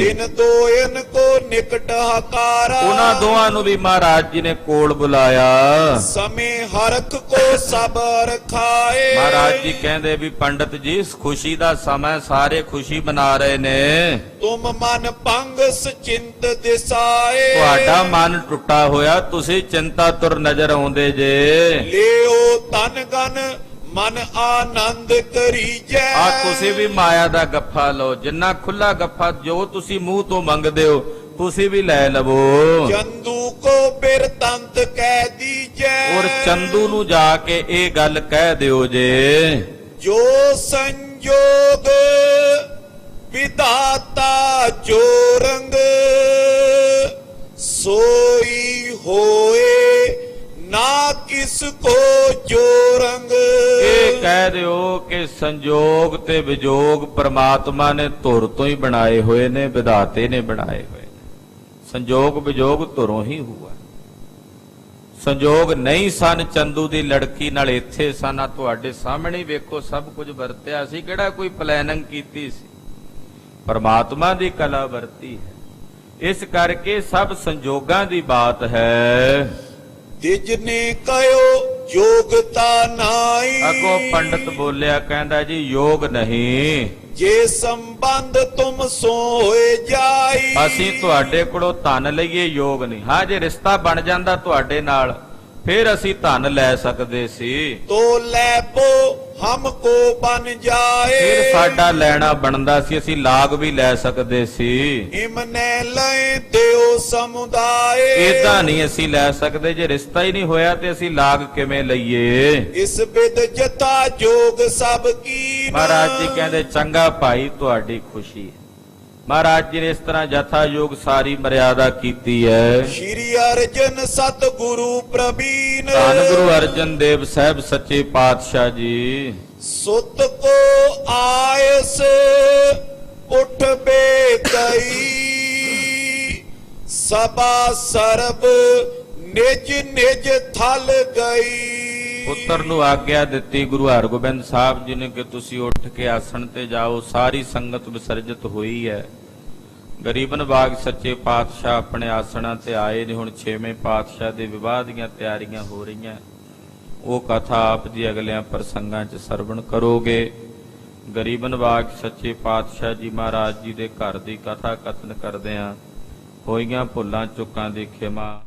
ਇਨ ਦੋਇਨ ਕੋ ਨਿਕਟ ਹਕਾਰਾ ਉਹਨਾਂ ਦੋਵਾਂ ਨੂੰ ਵੀ ਮਹਾਰਾਜ ਜੀ ਨੇ ਕੋਲ ਬੁਲਾਇਆ। ਸਮੇ ਹਰਖ ਕੋ ਸਬਰ ਖਾਏ ਮਹਾਰਾਜ ਜੀ ਕਹਿੰਦੇ ਵੀ ਪੰਡਤ ਜੀ ਇਸ ਖੁਸ਼ੀ ਦਾ ਸਮਾਂ, ਸਾਰੇ ਖੁਸ਼ੀ ਮਨਾ ਰਹੇ ਨੇ। ਤੁਮ ਮਨ ਭੰਗ ਸਚਿੰਤ ਦਿਸਾਏ ਤੁਹਾਡਾ ਮਨ ਟੁੱਟਾ ਹੋਇਆ, ਤੁਸੀਂ ਚਿੰਤਾ ਤੁਰ ਨਜ਼ਰ ਆਉਂਦੇ ਜੇ। ਲਿਓ ਤਨ ਗਨ ਮਨ ਆਨੰਦ ਕਰੀਜੈ ਆ ਤੁਸੀਂ ਵੀ ਮਾਇਆ ਦਾ ਗੱਫਾ ਲਓ, ਜਿੰਨਾ ਖੁੱਲਾ ਗੱਫਾ ਜੋ ਤੁਸੀਂ ਮੂੰਹ ਤੋਂ ਮੰਗਦੇ ਹੋ ਤੁਸੀਂ ਵੀ ਲੈ ਲਵੋ। ਚੰਦੂ ਕੋ ਬਿਰਤੰਤ ਕਹਿ ਦੀਜੈ ਔਰ ਚੰਦੂ ਨੂੰ ਜਾ ਕੇ ਇਹ ਗੱਲ ਕਹਿ ਦਿਓ ਜੇ। ਜੋ ਸੰਜੋਗ ਵਿਧਾਤਾ ਜੋ ਰੰਗ ਸੋਈ ਹੋਏ ਨਾ ਕਿਸ ਕੋ ਜੋ ਰੰਗ ਇਹ ਕਹਿ ਦਿਓ ਕਿ ਸੰਜੋਗ ਤੇ ਵਿਜੋਗ ਪ੍ਰਮਾਤਮਾ ਨੇ ਧੁਰ ਤੋਂ ਹੀ ਬਣਾਏ ਹੋਏ ਨੇ, ਵਿਧਾਤੇ ਨੇ ਬਣਾਏ ਹੋਏ ਨੇ। ਸੰਜੋਗ ਵਿਜੋਗ ਧੁਰੋਂ ਹੀ ਹੁਆ। ਸੰਜੋਗ ਨਹੀਂ ਸਨ ਚੰਦੂ ਦੀ ਲੜਕੀ ਨਾਲ, ਇੱਥੇ ਸਨ। ਤੁਹਾਡੇ ਸਾਹਮਣੇ ਵੇਖੋ ਸਭ ਕੁਝ ਵਰਤਿਆ ਸੀ, ਕਿਹੜਾ ਕੋਈ ਪਲੈਨਿੰਗ ਕੀਤੀ ਸੀ, ਪਰਮਾਤਮਾ ਦੀ ਕਲਾ ਵਰਤੀ ਹੈ। ਇਸ ਕਰਕੇ ਸਭ ਸੰਜੋਗਾਂ ਦੀ ਬਾਤ ਹੈ। ਤਿਜਨੇ ਕਯੋ ਯੋਗਤਾ ਨਾਈ ਅੱਗੋਂ ਪੰਡਤ ਬੋਲਿਆ, ਕਹਿੰਦਾ ਜੀ ਯੋਗ ਨਹੀਂ, ਜੇ ਸੰਬੰਧ ਤੁਮ ਸੋ ਹੋਏ ਜਾਈ ਅਸੀਂ ਤੁਹਾਡੇ ਕੋਲੋਂ ਧਨ ਲਈਏ, ਯੋਗ ਨਹੀਂ। ਹਾਂ ਜੇ ਰਿਸ਼ਤਾ ਬਣ ਜਾਂਦਾ ਤੁਹਾਡੇ ਨਾਲ ਫਿਰ ਅਸੀਂ ਧਨ ਲੈ ਸਕਦੇ ਸੀ, ਤੋ ਲੈ ਪੋ ਹਮ ਕੋ ਬਨ ਜਾਏ ਫਿਰ ਸਾਡਾ ਲੈਣਾ ਬਣਦਾ ਸੀ, ਅਸੀਂ ਲਾਗ ਵੀ ਲੈ ਸਕਦੇ ਸੀ। ਇਮਨੇ ਲੈ ਦਿਓ ਸਮੁਦਾਏ ਏਦਾਂ ਨਹੀਂ ਅਸੀਂ ਲੈ ਸਕਦੇ, ਜੇ ਰਿਸ਼ਤਾ ਹੀ ਨਹੀਂ ਹੋਇਆ ਤੇ ਅਸੀਂ ਲਾਗ ਕਿਵੇਂ ਲਈਏ। ਇਸ ਬਿਦ ਜਤਾ ਜੋਗ ਸਭ ਕੀ ਮਹਾਰਾਜ ਜੀ ਕਹਿੰਦੇ ਚੰਗਾ ਭਾਈ ਤੁਹਾਡੀ ਖੁਸ਼ੀ ਹੈ। ਮਹਾਰਾਜ ਜੀ ਨੇ ਇਸ ਤਰ੍ਹਾਂ ਜਥਾ ਯੋਗ ਸਾਰੀ ਮਰਿਆਦਾ ਕੀਤੀ ਹੈ। ਸ਼੍ਰੀ ਅਰਜਨ ਸਤਿਗੁਰੂ ਪ੍ਰਵੀਨ ਧੰਨ ਗੁਰੂ ਅਰਜਨ ਦੇਵ ਸਾਹਿਬ ਸੱਚੇ ਪਾਤਸ਼ਾਹ ਜੀ। ਸੁਤ ਕੋ ਆਇਸ ਉਠ ਬੇਦਈ ਸਭਾ ਸਰਬ ਨਿਜ ਨਿਜ ਥਲ ਗਈ ਪੁੱਤਰ ਨੂੰ ਆਗਿਆ ਦਿੱਤੀ ਗੁਰੂ ਹਰਗੋਬਿੰਦ ਸਾਹਿਬ ਜੀ ਨੇ ਕਿ ਤੁਸੀਂ ਉੱਠ ਕੇ ਆਸਣ ਤੇ ਜਾਓ। ਸਾਰੀ ਸੰਗਤ ਵਿਸਰਜਿਤ ਹੋਈ ਹੈ। ਗਰੀਬਨ ਬਾਗ ਸੱਚੇ ਪਾਤਸ਼ਾਹ ਆਪਣੇ ਆਸਣਾਂ ਤੇ ਆਏ ਨੇ। ਹੁਣ 6ਵੇਂ ਪਾਤਸ਼ਾਹ ਦੇ ਵਿਵਾਹ ਦੀਆਂ ਤਿਆਰੀਆਂ ਹੋ ਰਹੀਆਂ। ਉਹ ਕਥਾ ਆਪ ਜੀ ਅਗਲਿਆਂ ਪ੍ਰਸੰਗਾਂ 'ਚ ਸਰਵਣ ਕਰੋਗੇ। ਗਰੀਬਨ ਬਾਗ ਸੱਚੇ ਪਾਤਸ਼ਾਹ ਜੀ ਮਹਾਰਾਜ ਜੀ ਦੇ ਘਰ ਦੀ ਕਥਾ ਕਥਨ ਕਰਦਿਆਂ ਹੋਈਆਂ ਭੁੱਲਾਂ ਚੁੱਕਾਂ ਦੀ ਖਿਮਾ